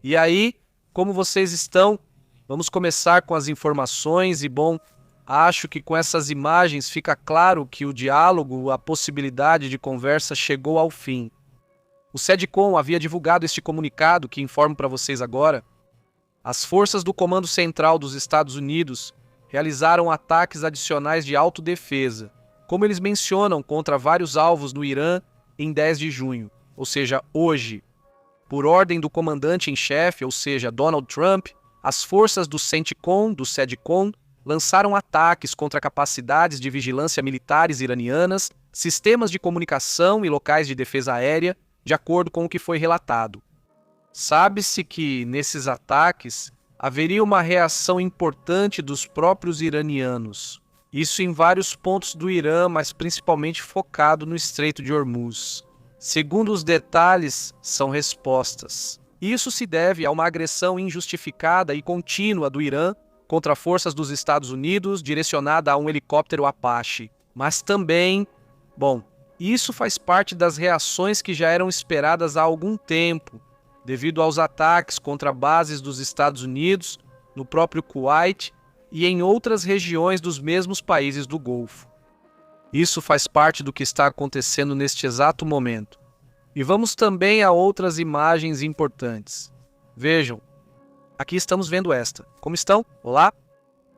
E aí, como vocês estão? Vamos começar com as informações e, bom, acho que com essas imagens fica claro que o diálogo, a possibilidade de conversa chegou ao fim. O SEDCOM havia divulgado este comunicado que informo para vocês agora. As forças do Comando Central dos Estados Unidos realizaram ataques adicionais de autodefesa, como eles mencionam, contra vários alvos no Irã em 10 de junho, ou seja, hoje. Por ordem do comandante em chefe, ou seja, Donald Trump, as forças do CENTCOM, do SEDCOM, lançaram ataques contra capacidades de vigilância militares iranianas, sistemas de comunicação e locais de defesa aérea, de acordo com o que foi relatado. Sabe-se que, nesses ataques, haveria uma reação importante dos próprios iranianos. Isso em vários pontos do Irã, mas principalmente focado no Estreito de Hormuz. Segundo os detalhes, são respostas. Isso se deve a uma agressão injustificada e contínua do Irã contra forças dos Estados Unidos, direcionada a um helicóptero Apache. Mas também, isso faz parte das reações que já eram esperadas há algum tempo, devido aos ataques contra bases dos Estados Unidos, no próprio Kuwait e em outras regiões dos mesmos países do Golfo. Isso faz parte do que está acontecendo neste exato momento. E vamos também a outras imagens importantes. Vejam, aqui estamos vendo esta. Como estão? Olá?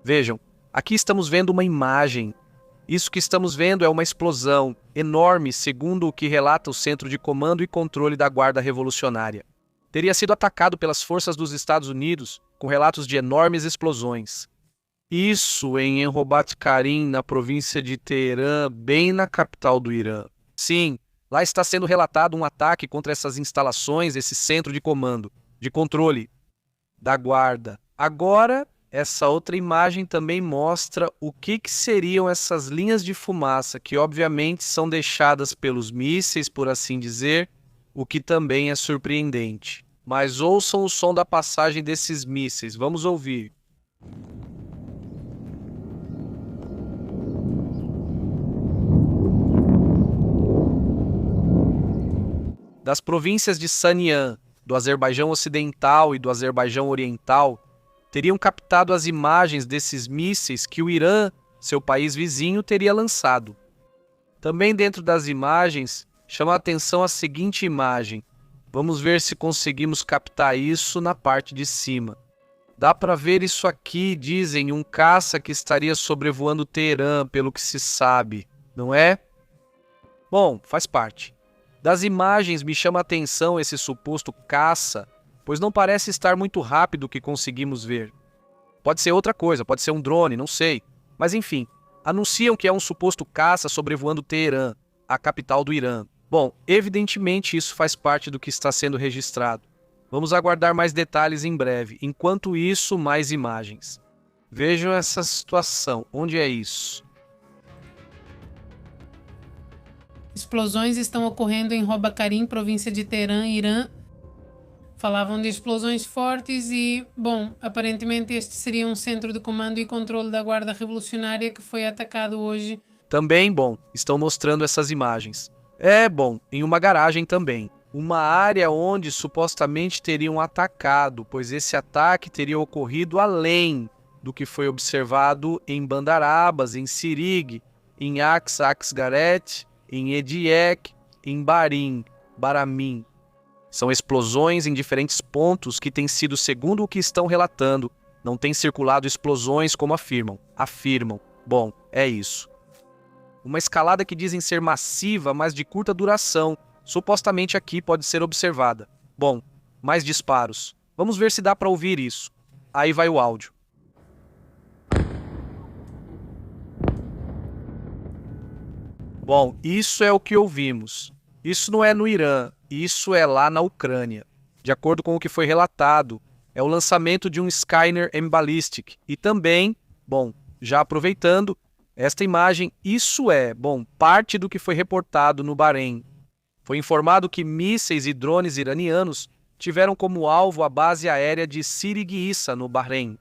Vejam, aqui estamos vendo uma imagem. Isso que estamos vendo é uma explosão enorme, segundo o que relata o Centro de Comando e Controle da Guarda Revolucionária. Teria sido atacado pelas forças dos Estados Unidos, com relatos de enormes explosões. Isso em Enrobat Karim, na província de Teherã, bem na capital do Irã. Sim, lá está sendo relatado um ataque contra essas instalações, esse centro de comando, de controle da guarda. Agora, essa outra imagem também mostra o que seriam essas linhas de fumaça, que obviamente são deixadas pelos mísseis, por assim dizer, o que também é surpreendente. Mas ouçam o som da passagem desses mísseis, vamos ouvir. Das províncias de Sanian, do Azerbaijão Ocidental e do Azerbaijão Oriental, teriam captado as imagens desses mísseis que o Irã, seu país vizinho, teria lançado. Também dentro das imagens, chama a atenção a seguinte imagem. Vamos ver se conseguimos captar isso na parte de cima. Dá para ver isso aqui, dizem, um caça que estaria sobrevoando Teherã, pelo que se sabe, não é? Bom, faz parte. Das imagens me chama a atenção esse suposto caça, pois não parece estar muito rápido o que conseguimos ver. Pode ser outra coisa, pode ser um drone, não sei. Mas enfim, anunciam que é um suposto caça sobrevoando Teherã, a capital do Irã. Bom, evidentemente isso faz parte do que está sendo registrado. Vamos aguardar mais detalhes em breve. Enquanto isso, mais imagens. Vejam essa situação. Onde é isso? Explosões estão ocorrendo em Robacarim, província de Teherã, Irã. Falavam de explosões fortes e, aparentemente este seria um centro de comando e controle da Guarda Revolucionária que foi atacado hoje. Também, estão mostrando essas imagens. Em uma garagem também. Uma área onde supostamente teriam atacado, pois esse ataque teria ocorrido além do que foi observado em Bandar Abbas, em Sirig, em Aksgaret, em Ediek, em Baramim. São explosões em diferentes pontos que têm sido segundo o que estão relatando. Não têm circulado explosões como afirmam. Bom, é isso. Uma escalada que dizem ser massiva, mas de curta duração, supostamente aqui pode ser observada. Bom, mais disparos. Vamos ver se dá para ouvir isso. Aí vai o áudio. Bom, isso é o que ouvimos. Isso não é no Irã, isso é lá na Ucrânia. De acordo com o que foi relatado, é o lançamento de um Skyner M-Ballistic. E também, já aproveitando, esta imagem, isso é, parte do que foi reportado no Bahrein. Foi informado que mísseis e drones iranianos tiveram como alvo a base aérea de Sirig Issa, no Bahrein.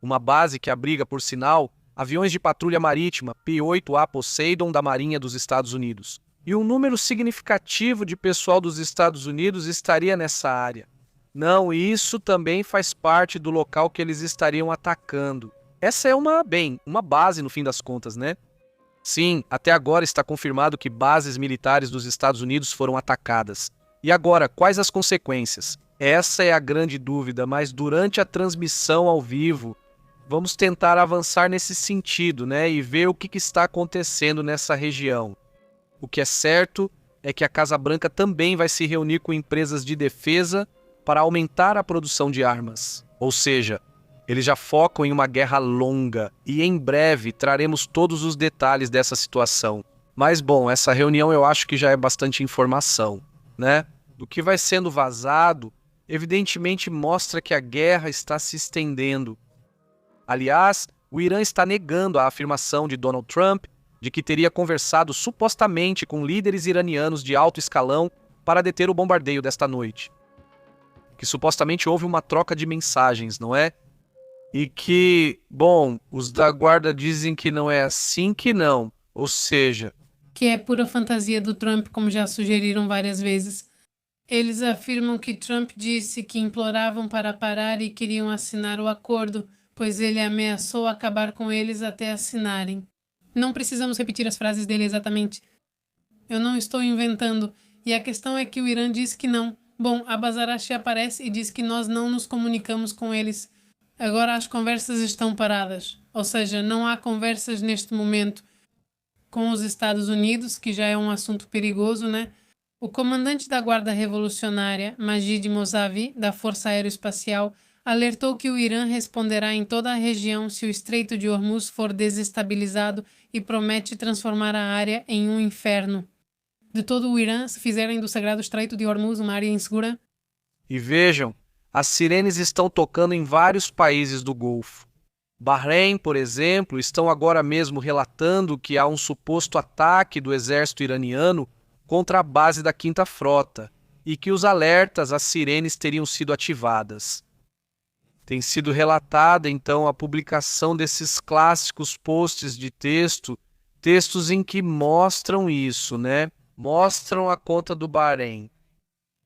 Uma base que abriga, por sinal, aviões de patrulha marítima P-8A Poseidon da Marinha dos Estados Unidos. E um número significativo de pessoal dos Estados Unidos estaria nessa área. Não, isso também faz parte do local que eles estariam atacando. Essa é uma base no fim das contas, né? Sim, até agora está confirmado que bases militares dos Estados Unidos foram atacadas. E agora, quais as consequências? Essa é a grande dúvida, mas durante a transmissão ao vivo, vamos tentar avançar nesse sentido, né? E ver o que está acontecendo nessa região. O que é certo é que a Casa Branca também vai se reunir com empresas de defesa para aumentar a produção de armas. Ou seja, eles já focam em uma guerra longa e em breve traremos todos os detalhes dessa situação. Mas bom, essa reunião eu acho que já é bastante informação, né? Do que vai sendo vazado, evidentemente mostra que a guerra está se estendendo. Aliás, o Irã está negando a afirmação de Donald Trump de que teria conversado supostamente com líderes iranianos de alto escalão para deter o bombardeio desta noite. Que supostamente houve uma troca de mensagens, não é? E que, bom, os da guarda dizem que não é assim que não. Ou seja, Que é pura fantasia do Trump, como já sugeriram várias vezes. Eles afirmam que Trump disse que imploravam para parar e queriam assinar o acordo, pois ele ameaçou acabar com eles até assinarem. Não precisamos repetir as frases dele exatamente. Eu não estou inventando. E a questão é que o Irã diz que não. Bom, Abbas Araghchi aparece e diz que nós não nos comunicamos com eles. Agora as conversas estão paradas. Ou seja, não há conversas neste momento com os Estados Unidos, que já é um assunto perigoso, né? O comandante da Guarda Revolucionária, Majid Mosavi, da Força Aeroespacial, alertou que o Irã responderá em toda a região se o Estreito de Hormuz for desestabilizado e promete transformar a área em um inferno. De todo o Irã, se fizerem do sagrado Estreito de Hormuz uma área insegura. e vejam, as sirenes estão tocando em vários países do Golfo. Bahrein, por exemplo, estão agora mesmo relatando que há um suposto ataque do exército iraniano contra a base da Quinta Frota e que os alertas às sirenes teriam sido ativadas. Tem sido relatada, então, a publicação desses clássicos posts de textos em que mostram isso, né? Mostram a conta do Bahrein.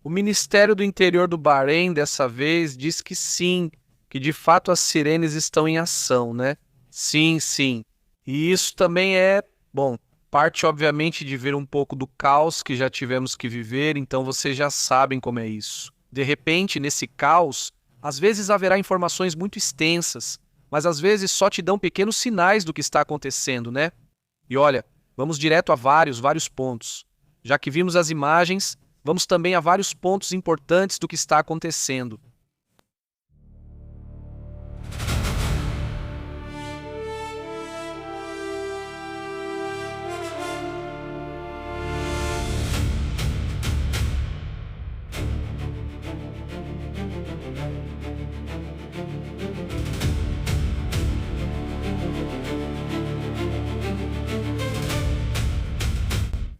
O Ministério do Interior do Bahrein, dessa vez, diz que sim, que de fato as sirenes estão em ação, né? Sim, sim. E isso também é, bom, parte obviamente de ver um pouco do caos que já tivemos que viver, então vocês já sabem como é isso. De repente, nesse caos, às vezes haverá informações muito extensas, mas às vezes só te dão pequenos sinais do que está acontecendo, né? E olha, vamos direto a vários pontos. Já que vimos as imagens, vamos também a vários pontos importantes do que está acontecendo.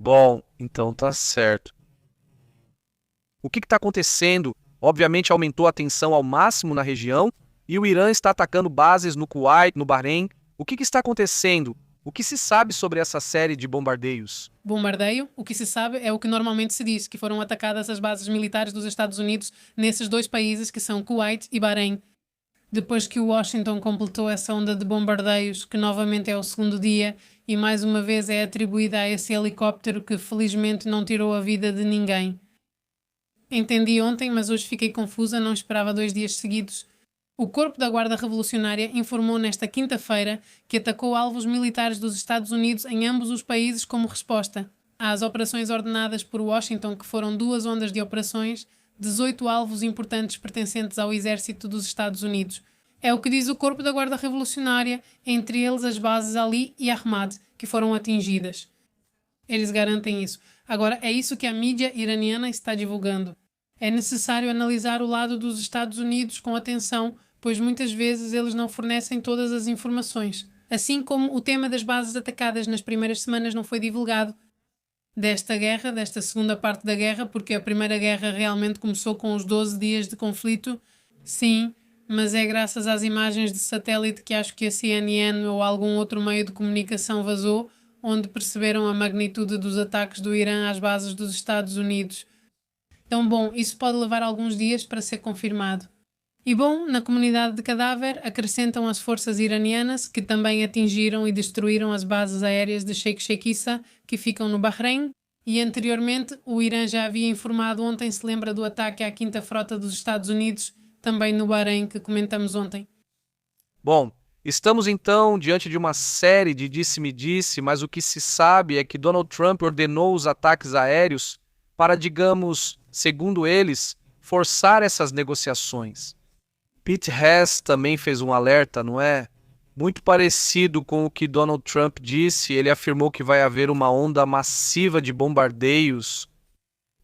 Bom, então tá certo. O que está acontecendo? Obviamente aumentou a tensão ao máximo na região e o Irã está atacando bases no Kuwait, no Bahrein. O que está acontecendo? O que se sabe sobre essa série de bombardeios? Bombardeio, o que se sabe é o que normalmente se diz, que foram atacadas as bases militares dos Estados Unidos nesses dois países que são Kuwait e Bahrein. Depois que Washington completou essa onda de bombardeios, que novamente é o segundo dia, e mais uma vez é atribuída a esse helicóptero que felizmente não tirou a vida de ninguém. Entendi ontem, mas hoje fiquei confusa, não esperava 2 dias seguidos. O Corpo da Guarda Revolucionária informou nesta quinta-feira que atacou alvos militares dos Estados Unidos em ambos os países como resposta às operações ordenadas por Washington, que foram 2 ondas de operações, 18 alvos importantes pertencentes ao exército dos Estados Unidos. É o que diz o Corpo da Guarda Revolucionária, entre eles as bases Ali e Ahmad, que foram atingidas. Eles garantem isso. Agora, é isso que a mídia iraniana está divulgando. É necessário analisar o lado dos Estados Unidos com atenção, pois muitas vezes eles não fornecem todas as informações. Assim como o tema das bases atacadas nas primeiras semanas não foi divulgado desta guerra, desta segunda parte da guerra, porque a primeira guerra realmente começou com os 12 dias de conflito. Sim, mas é graças às imagens de satélite que acho que a CNN ou algum outro meio de comunicação vazou, onde perceberam a magnitude dos ataques do Irã às bases dos Estados Unidos. Então, bom, isso pode levar alguns dias para ser confirmado. E bom, na comunidade de cadáver acrescentam as forças iranianas que também atingiram e destruíram as bases aéreas de Sheikh Sheikh que ficam no Bahrein. E anteriormente, o Irã já havia informado ontem, se lembra do ataque à Quinta Frota dos Estados Unidos, também no Bahrein, que comentamos ontem. Bom, estamos então diante de uma série de disse-me-disse, mas o que se sabe é que Donald Trump ordenou os ataques aéreos para, digamos, segundo eles, forçar essas negociações. Pete Hess também fez um alerta, não é? Muito parecido com o que Donald Trump disse, ele afirmou que vai haver uma onda massiva de bombardeios.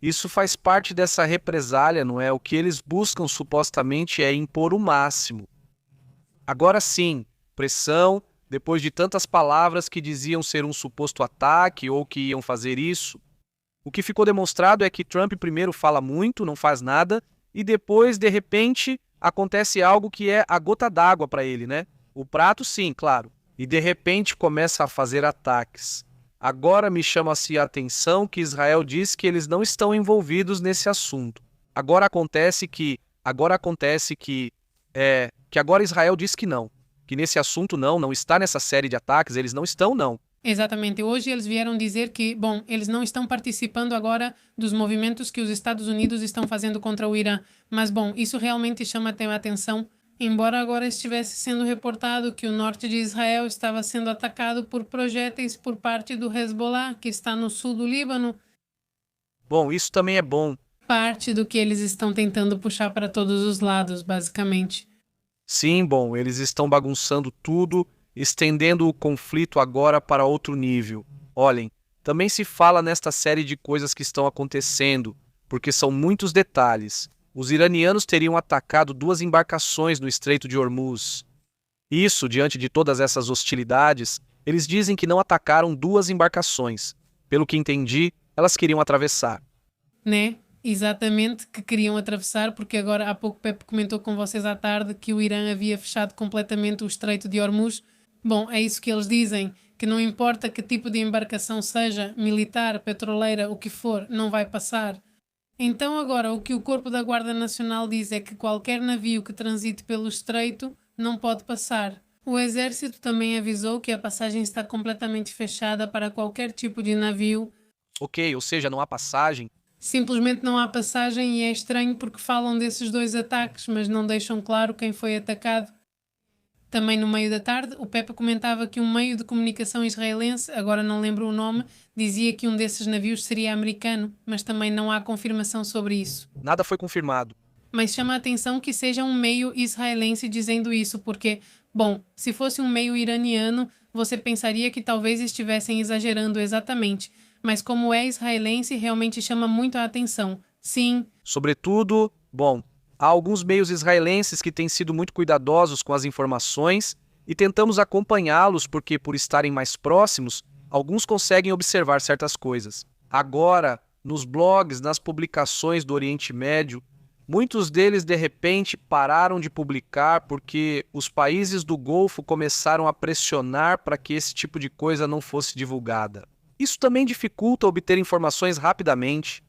Isso faz parte dessa represália, não é? O que eles buscam supostamente é impor o máximo. Agora sim, pressão, depois de tantas palavras que diziam ser um suposto ataque ou que iam fazer isso. O que ficou demonstrado é que Trump primeiro fala muito, não faz nada, e depois, de repente, acontece algo que é a gota d'água para ele, né? O prato, sim, claro. E de repente começa a fazer ataques. Agora me chama-se a atenção que Israel diz que eles não estão envolvidos nesse assunto. Agora acontece que agora Israel diz que não, que nesse assunto não está nessa série de ataques, eles não estão, não. Exatamente. Hoje eles vieram dizer que, bom, eles não estão participando agora dos movimentos que os Estados Unidos estão fazendo contra o Irã. Mas, bom, isso realmente chama até a atenção. Embora agora estivesse sendo reportado que o norte de Israel estava sendo atacado por projéteis por parte do Hezbollah, que está no sul do Líbano. Bom, isso também é bom. Parte do que eles estão tentando puxar para todos os lados, basicamente. Sim, bom, eles estão bagunçando tudo, estendendo o conflito agora para outro nível. Olhem, também se fala nesta série de coisas que estão acontecendo, porque são muitos detalhes. Os iranianos teriam atacado 2 embarcações no Estreito de Hormuz. Isso, diante de todas essas hostilidades, eles dizem que não atacaram 2 embarcações. Pelo que entendi, elas queriam atravessar. Né? Exatamente, que queriam atravessar, porque agora há pouco Pepe comentou com vocês à tarde que o Irã havia fechado completamente o Estreito de Hormuz. Bom, é isso que eles dizem, que não importa que tipo de embarcação seja, militar, petroleira, o que for, não vai passar. Então agora o que o Corpo da Guarda Nacional diz é que qualquer navio que transite pelo estreito não pode passar. O Exército também avisou que a passagem está completamente fechada para qualquer tipo de navio. Ok, ou seja, não há passagem. Simplesmente não há passagem e é estranho porque falam desses 2 ataques, mas não deixam claro quem foi atacado. Também no meio da tarde, o Pepe comentava que um meio de comunicação israelense, agora não lembro o nome, dizia que um desses navios seria americano, mas também não há confirmação sobre isso. Nada foi confirmado. Mas chama a atenção que seja um meio israelense dizendo isso, porque, bom, se fosse um meio iraniano, você pensaria que talvez estivessem exagerando exatamente, mas como é israelense, realmente chama muito a atenção. Sim. Sobretudo, bom, há alguns meios israelenses que têm sido muito cuidadosos com as informações e tentamos acompanhá-los porque, por estarem mais próximos, alguns conseguem observar certas coisas. Agora, nos blogs, nas publicações do Oriente Médio, muitos deles de repente pararam de publicar porque os países do Golfo começaram a pressionar para que esse tipo de coisa não fosse divulgada. Isso também dificulta obter informações rapidamente,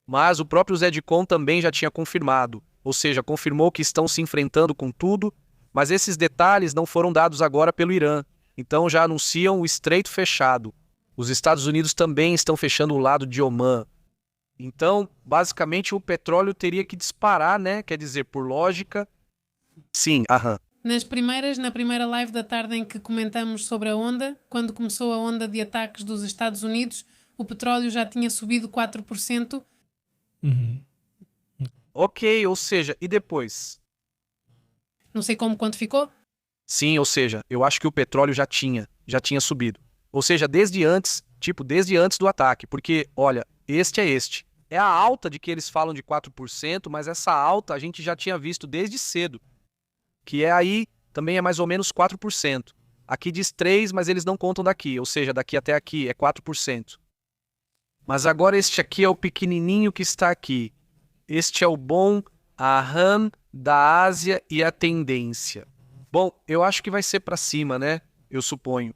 mas o próprio Zedcon também já tinha confirmado, ou seja, confirmou que estão se enfrentando com tudo, mas esses detalhes não foram dados agora pelo Irã, então já anunciam o estreito fechado. Os Estados Unidos também estão fechando o lado de Omã. Então, basicamente, o petróleo teria que disparar, né? Quer dizer, por lógica. Sim, aham. Na primeira live da tarde em que comentamos sobre a onda, quando começou a onda de ataques dos Estados Unidos, o petróleo já tinha subido 4%. Ok, ou seja, e depois? Não sei quanto ficou. Sim, ou seja, eu acho que o petróleo já tinha subido. Ou seja, desde antes do ataque, porque, olha, este. É a alta de que eles falam de 4%, mas essa alta a gente já tinha visto desde cedo, que é aí, também é mais ou menos 4%. Aqui diz 3%, mas eles não contam daqui, ou seja, daqui até aqui é 4%. Mas agora este aqui é o pequenininho que está aqui. Este é o bom, a RAM da Ásia e a tendência. Bom, eu acho que vai ser para cima, né? Eu suponho.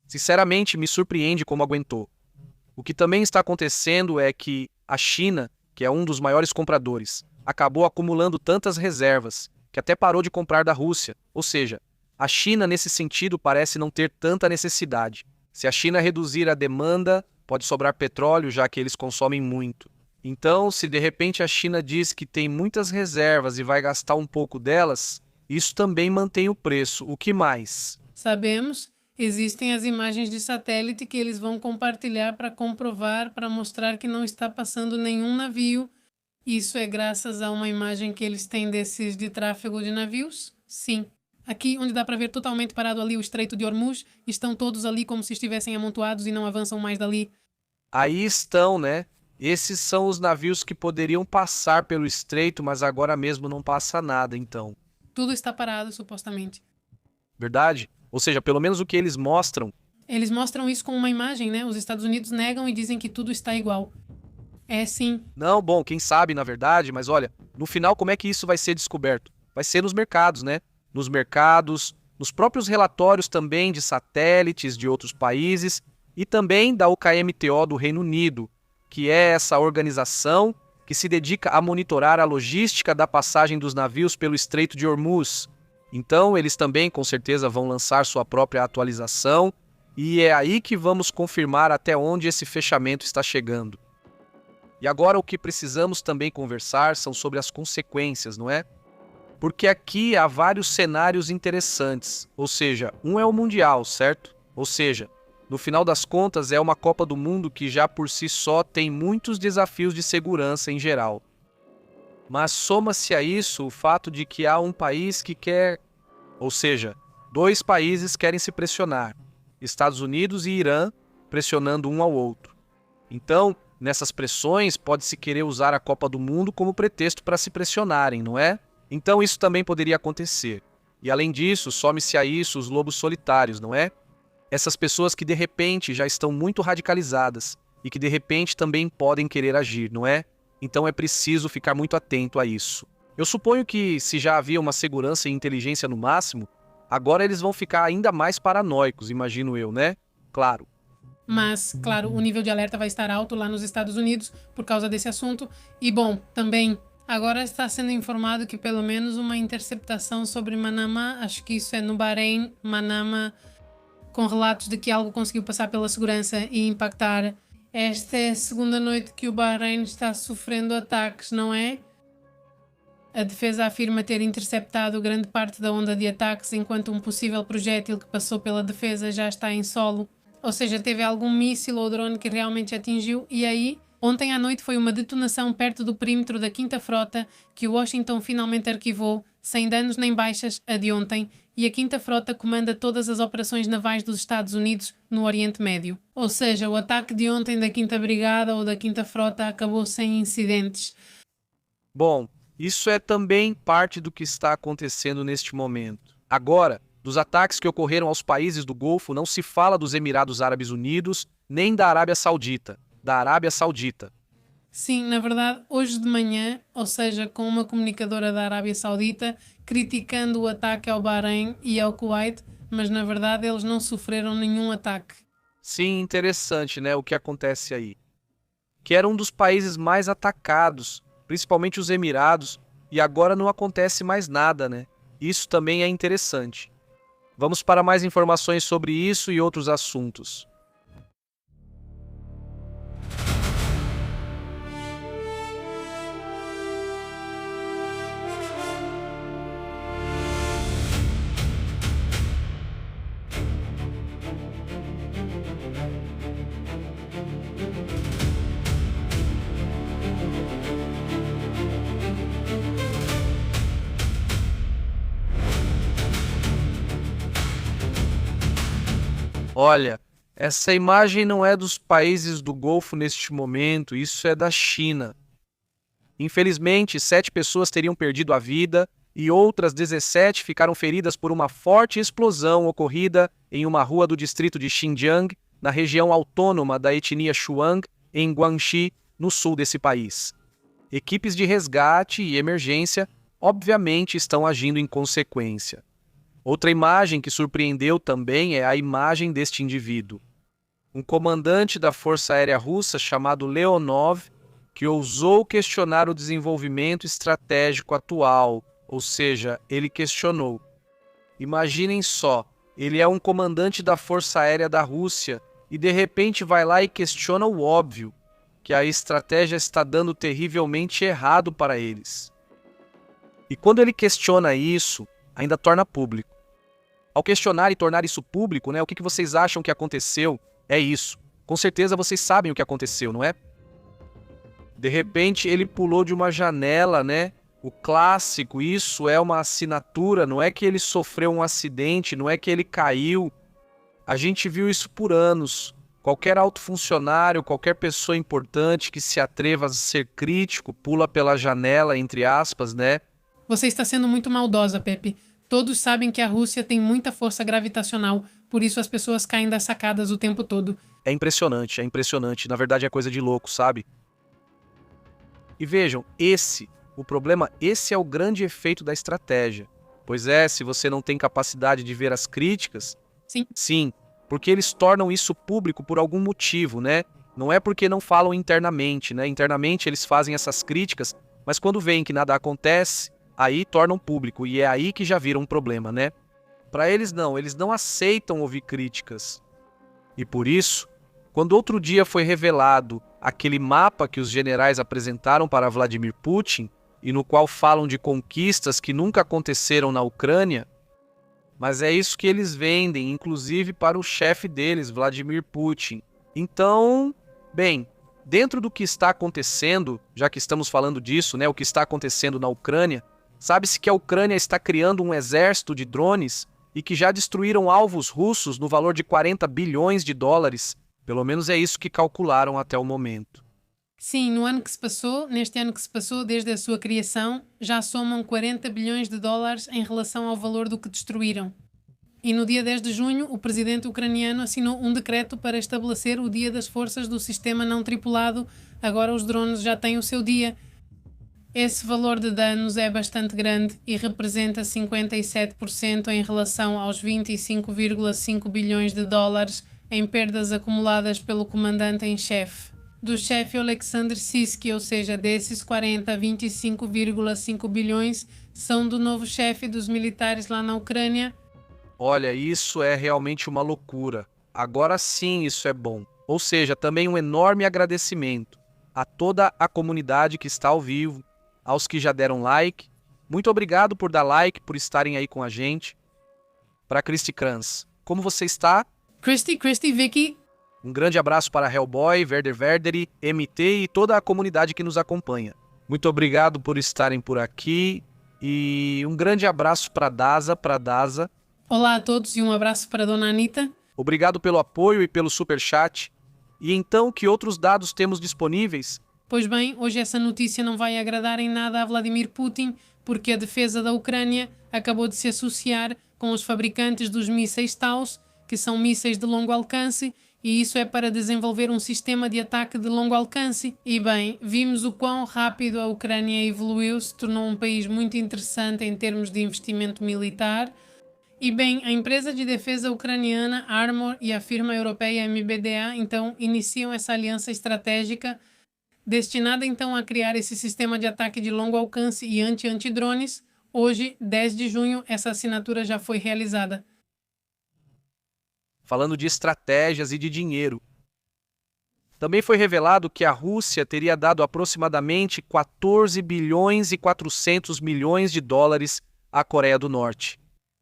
Sinceramente, me surpreende como aguentou. O que também está acontecendo é que a China, que é um dos maiores compradores, acabou acumulando tantas reservas que até parou de comprar da Rússia. Ou seja, a China, nesse sentido, parece não ter tanta necessidade. Se a China reduzir a demanda, pode sobrar petróleo, já que eles consomem muito. Então, se de repente a China diz que tem muitas reservas e vai gastar um pouco delas, isso também mantém o preço. O que mais? Sabemos, existem as imagens de satélite que eles vão compartilhar para comprovar, para mostrar que não está passando nenhum navio. Isso é graças a uma imagem que eles têm desses de tráfego de navios? Sim. Aqui, onde dá para ver totalmente parado ali o Estreito de Hormuz, estão todos ali como se estivessem amontoados e não avançam mais dali. Aí estão, né? Esses são os navios que poderiam passar pelo estreito, mas agora mesmo não passa nada, então. Tudo está parado, supostamente. Verdade? Ou seja, pelo menos o que eles mostram. Eles mostram isso com uma imagem, né? Os Estados Unidos negam e dizem que tudo está igual. É sim. Não, bom, quem sabe na verdade, mas olha, no final como é que isso vai ser descoberto? Vai ser nos mercados, né? Nos mercados, nos próprios relatórios também de satélites de outros países e também da UKMTO do Reino Unido, que é essa organização que se dedica a monitorar a logística da passagem dos navios pelo Estreito de Hormuz. Então, eles também, com certeza, vão lançar sua própria atualização e é aí que vamos confirmar até onde esse fechamento está chegando. E agora o que precisamos também conversar são sobre as consequências, não é? Porque aqui há vários cenários interessantes, ou seja, um é o Mundial, certo? Ou seja, no final das contas é uma Copa do Mundo que já por si só tem muitos desafios de segurança em geral. Mas soma-se a isso o fato de que há um país que quer, ou seja, dois países querem se pressionar, Estados Unidos e Irã pressionando um ao outro. Então, nessas pressões pode-se querer usar a Copa do Mundo como pretexto para se pressionarem, não é? Então isso também poderia acontecer. E além disso, some-se a isso os lobos solitários, não é? Essas pessoas que de repente já estão muito radicalizadas e que de repente também podem querer agir, não é? Então é preciso ficar muito atento a isso. Eu suponho que se já havia uma segurança e inteligência no máximo, agora eles vão ficar ainda mais paranoicos, imagino eu, né? Claro. Mas, claro, o nível de alerta vai estar alto lá nos Estados Unidos por causa desse assunto. E, bom, também agora está sendo informado que pelo menos uma interceptação sobre Manama, acho que isso é no Bahrein, Manama, com relatos de que algo conseguiu passar pela segurança e impactar. Esta é a segunda noite que o Bahrein está sofrendo ataques, não é? A defesa afirma ter interceptado grande parte da onda de ataques, enquanto um possível projétil que passou pela defesa já está em solo. Ou seja, teve algum míssil ou drone que realmente atingiu. E aí, ontem à noite foi uma detonação perto do perímetro da 5ª Frota que o Washington finalmente arquivou, sem danos nem baixas, a de ontem. E a 5ª Frota comanda todas as operações navais dos Estados Unidos no Oriente Médio. Ou seja, o ataque de ontem da 5ª Brigada ou da 5ª Frota acabou sem incidentes. Bom, isso é também parte do que está acontecendo neste momento. Agora, dos ataques que ocorreram aos países do Golfo, não se fala dos Emirados Árabes Unidos, nem da Arábia Saudita. Da Arábia Saudita. Sim, na verdade, hoje de manhã, ou seja, com uma comunicadora da Arábia Saudita, criticando o ataque ao Bahrein e ao Kuwait, mas na verdade eles não sofreram nenhum ataque. Sim, interessante, né, o que acontece aí. Que era um dos países mais atacados, principalmente os Emirados, e agora não acontece mais nada, né? Isso também é interessante. Vamos para mais informações sobre isso e outros assuntos. Olha, essa imagem não é dos países do Golfo neste momento, isso é da China. Infelizmente, 7 pessoas teriam perdido a vida e outras 17 ficaram feridas por uma forte explosão ocorrida em uma rua do distrito de Xinjiang, na região autônoma da etnia Shuang, em Guangxi, no sul desse país. Equipes de resgate e emergência, obviamente, estão agindo em consequência. Outra imagem que surpreendeu também é a imagem deste indivíduo. Um comandante da Força Aérea Russa chamado Leonov que ousou questionar o desenvolvimento estratégico atual, ou seja, ele questionou. Imaginem só, ele é um comandante da Força Aérea da Rússia e de repente vai lá e questiona o óbvio, que a estratégia está dando terrivelmente errado para eles. E quando ele questiona isso, ainda torna público. Ao questionar e tornar isso público, né, o que vocês acham que aconteceu? É isso. Com certeza vocês sabem o que aconteceu, não é? De repente ele pulou de uma janela, né? O clássico, isso é uma assinatura, não é que ele sofreu um acidente, não é que ele caiu. A gente viu isso por anos. Qualquer alto funcionário, qualquer pessoa importante que se atreva a ser crítico, pula pela janela, entre aspas, né? Você está sendo muito maldosa, Pepe. Todos sabem que a Rússia tem muita força gravitacional, por isso as pessoas caem das sacadas o tempo todo. É impressionante, é impressionante. Na verdade é coisa de louco, sabe? E vejam, esse é o grande efeito da estratégia. Pois é, se você não tem capacidade de ver as críticas, sim, porque eles tornam isso público por algum motivo, né? Não é porque não falam internamente, né? Internamente eles fazem essas críticas, mas quando veem que nada acontece, aí tornam público, e é aí que já vira um problema, né? Para eles não aceitam ouvir críticas. E por isso, quando outro dia foi revelado aquele mapa que os generais apresentaram para Vladimir Putin, e no qual falam de conquistas que nunca aconteceram na Ucrânia, mas é isso que eles vendem, inclusive para o chefe deles, Vladimir Putin. Então, bem, dentro do que está acontecendo, já que estamos falando disso, né, o que está acontecendo na Ucrânia, sabe-se que a Ucrânia está criando um exército de drones e que já destruíram alvos russos no valor de 40 bilhões de dólares. Pelo menos é isso que calcularam até o momento. Sim, neste ano que se passou, desde a sua criação, já somam 40 bilhões de dólares em relação ao valor do que destruíram. E no dia 10 de junho, o presidente ucraniano assinou um decreto para estabelecer o Dia das Forças do Sistema Não Tripulado. Agora os drones já têm o seu dia. Esse valor de danos é bastante grande e representa 57% em relação aos 25,5 bilhões de dólares em perdas acumuladas pelo comandante em chefe. Do chefe Alexander Sisky, ou seja, desses 25,5 bilhões são do novo chefe dos militares lá na Ucrânia. Olha, isso é realmente uma loucura. Agora sim isso é bom. Ou seja, também um enorme agradecimento a toda a comunidade que está ao vivo, aos que já deram like. Muito obrigado por dar like, por estarem aí com a gente. Para Christy Kranz, como você está? Christy, Vicky. Um grande abraço para Hellboy, Verderi, MT e toda a comunidade que nos acompanha. Muito obrigado por estarem por aqui e um grande abraço para Daza. Olá a todos e um abraço para a Dona Anitta. Obrigado pelo apoio e pelo superchat. E então, que outros dados temos disponíveis? Pois bem, hoje essa notícia não vai agradar em nada a Vladimir Putin, porque a defesa da Ucrânia acabou de se associar com os fabricantes dos mísseis Taurus, que são mísseis de longo alcance, e isso é para desenvolver um sistema de ataque de longo alcance. E bem, vimos o quão rápido a Ucrânia evoluiu, se tornou um país muito interessante em termos de investimento militar. E bem, a empresa de defesa ucraniana Armor e a firma europeia MBDA então iniciam essa aliança estratégica destinada então a criar esse sistema de ataque de longo alcance e antidrones. Hoje, 10 de junho, essa assinatura já foi realizada. Falando de estratégias e de dinheiro. Também foi revelado que a Rússia teria dado aproximadamente 14 bilhões e 400 milhões de dólares à Coreia do Norte,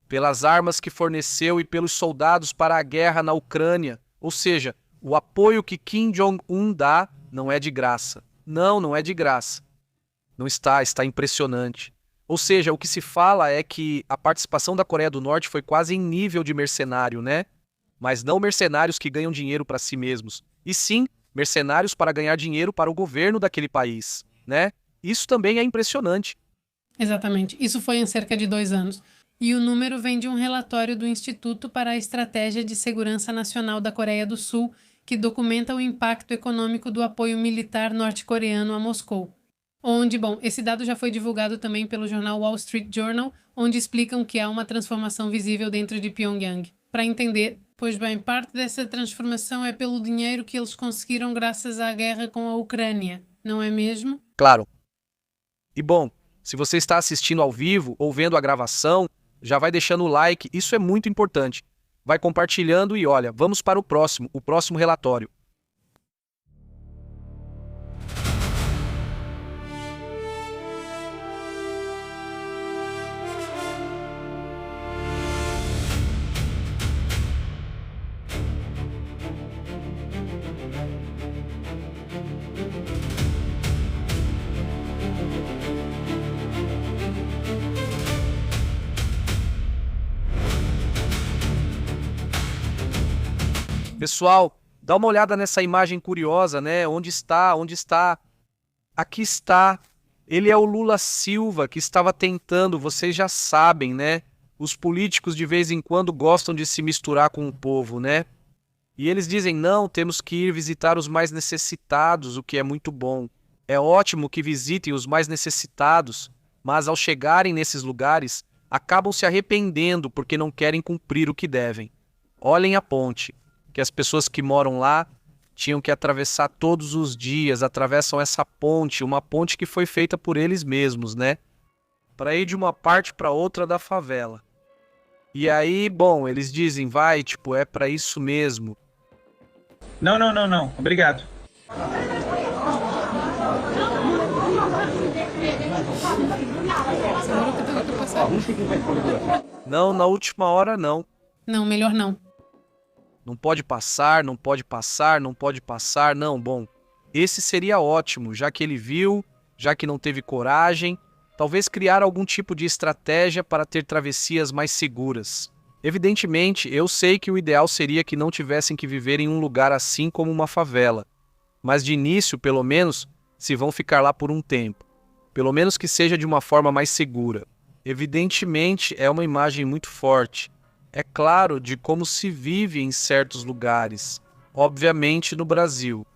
pelas armas que forneceu e pelos soldados para a guerra na Ucrânia. Ou seja, o apoio que Kim Jong-un dá não é de graça. Não é de graça. Não está impressionante. Ou seja, o que se fala é que a participação da Coreia do Norte foi quase em nível de mercenário, né? Mas não mercenários que ganham dinheiro para si mesmos, e sim mercenários para ganhar dinheiro para o governo daquele país, né? Isso também é impressionante. Exatamente. Isso foi em cerca de 2 anos. E o número vem de um relatório do Instituto para a Estratégia de Segurança Nacional da Coreia do Sul, que documenta o impacto econômico do apoio militar norte-coreano a Moscou. Esse dado já foi divulgado também pelo jornal Wall Street Journal, onde explicam que há uma transformação visível dentro de Pyongyang. Para entender, pois bem, parte dessa transformação é pelo dinheiro que eles conseguiram graças à guerra com a Ucrânia. não é mesmo? Claro. E bom, se você está assistindo ao vivo ou vendo a gravação, já vai deixando o like, isso é muito importante. Vai compartilhando e olha, vamos para o próximo relatório. Pessoal, dá uma olhada nessa imagem curiosa, né? Onde está? Onde está? Aqui está. Ele é o Lula Silva que estava tentando, vocês já sabem, né? Os políticos de vez em quando gostam de se misturar com o povo, né? E eles dizem, não, temos que ir visitar os mais necessitados, o que é muito bom. É ótimo que visitem os mais necessitados, mas ao chegarem nesses lugares, acabam se arrependendo porque não querem cumprir o que devem. Olhem a ponte, que as pessoas que moram lá tinham que atravessar todos os dias, atravessam essa ponte, uma ponte que foi feita por eles mesmos, né? Para ir de uma parte para outra da favela. E aí, bom, eles dizem, vai, tipo, é para isso mesmo. Não, não, não, não. Obrigado. Segura que eu tô passando. Não, na última hora não. Não, melhor não. Não pode passar, não pode passar, não pode passar, não, bom. Esse seria ótimo, já que ele viu, já que não teve coragem, talvez criar algum tipo de estratégia para ter travessias mais seguras. Evidentemente, eu sei que o ideal seria que não tivessem que viver em um lugar assim como uma favela. Mas de início, pelo menos, se vão ficar lá por um tempo. Pelo menos que seja de uma forma mais segura. Evidentemente, é uma imagem muito forte. É claro de como se vive em certos lugares, obviamente no Brasil.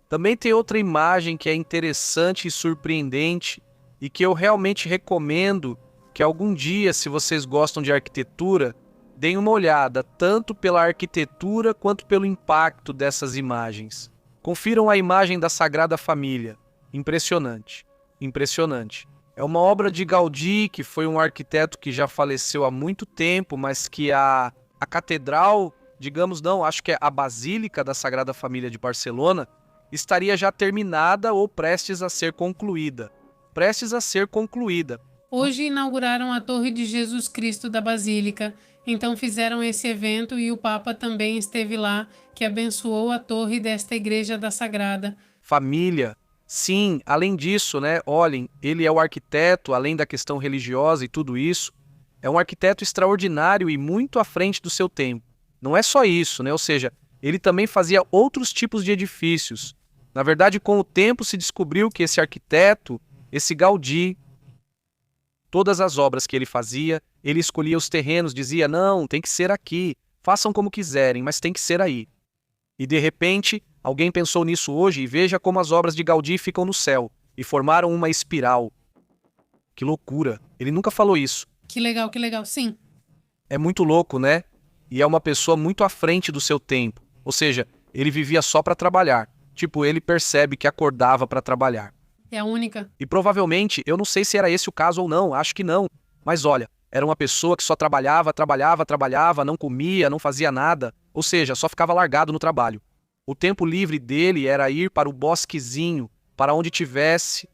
Também tem outra imagem que é interessante e surpreendente e que eu realmente recomendo que algum dia, se vocês gostam de arquitetura, deem uma olhada tanto pela arquitetura quanto pelo impacto dessas imagens. Confiram a imagem da Sagrada Família. Impressionante, impressionante. É uma obra de Gaudí, que foi um arquiteto que já faleceu há muito tempo, mas que a catedral, digamos não, acho que é a Basílica da Sagrada Família de Barcelona, estaria já terminada ou prestes a ser concluída. Prestes a ser concluída. Hoje inauguraram a Torre de Jesus Cristo da Basílica, então fizeram esse evento e o Papa também esteve lá, que abençoou a torre desta Igreja da Sagrada. Família. Sim, além disso, né, olhem, ele é o arquiteto, além da questão religiosa e tudo isso, é um arquiteto extraordinário e muito à frente do seu tempo. Não é só isso, né, ou seja, ele também fazia outros tipos de edifícios. Na verdade, com o tempo se descobriu que esse arquiteto, esse Gaudí, todas as obras que ele fazia, ele escolhia os terrenos, dizia, não, tem que ser aqui, façam como quiserem, mas tem que ser aí. E de repente, alguém pensou nisso hoje e veja como as obras de Gaudí ficam no céu e formaram uma espiral. Que loucura! Ele nunca falou isso. Que legal, sim. É muito louco, né? E é uma pessoa muito à frente do seu tempo. Ou seja, ele vivia só para trabalhar. Tipo, ele percebe que acordava para trabalhar. É a única. E provavelmente, eu não sei se era esse o caso ou não, acho que não. Mas olha, era uma pessoa que só trabalhava, não comia, não fazia nada. Ou seja, só ficava largado no trabalho. O tempo livre dele era ir para o bosquezinho, para onde tivesse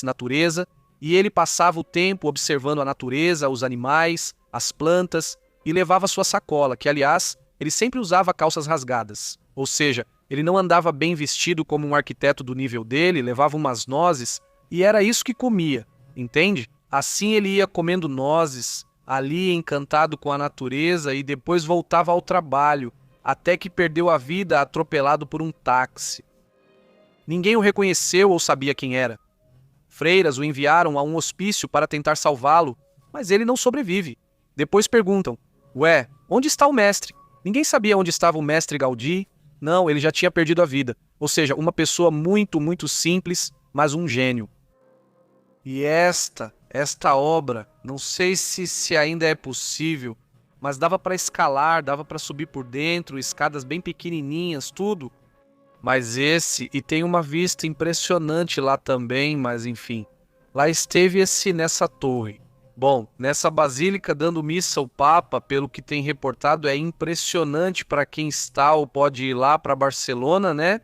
natureza, e ele passava o tempo observando a natureza, os animais, as plantas, e levava sua sacola, que aliás, ele sempre usava calças rasgadas. Ou seja, ele não andava bem vestido como um arquiteto do nível dele, levava umas nozes, e era isso que comia, entende? Assim ele ia comendo nozes, ali encantado com a natureza, e depois voltava ao trabalho, até que perdeu a vida atropelado por um táxi. Ninguém o reconheceu ou sabia quem era. Freiras o enviaram a um hospício para tentar salvá-lo, mas ele não sobrevive. Depois perguntam, ué, onde está o mestre? Ninguém sabia onde estava o mestre Gaudí. Não, ele já tinha perdido a vida. Ou seja, uma pessoa muito, muito simples, mas um gênio. E esta obra, não sei se ainda é possível, mas dava para escalar, dava para subir por dentro, escadas bem pequenininhas, tudo. Mas e tem uma vista impressionante lá também, mas enfim. Lá esteve nessa torre. Bom, nessa basílica dando missa ao Papa, pelo que tem reportado, é impressionante para quem está ou pode ir lá para Barcelona, né?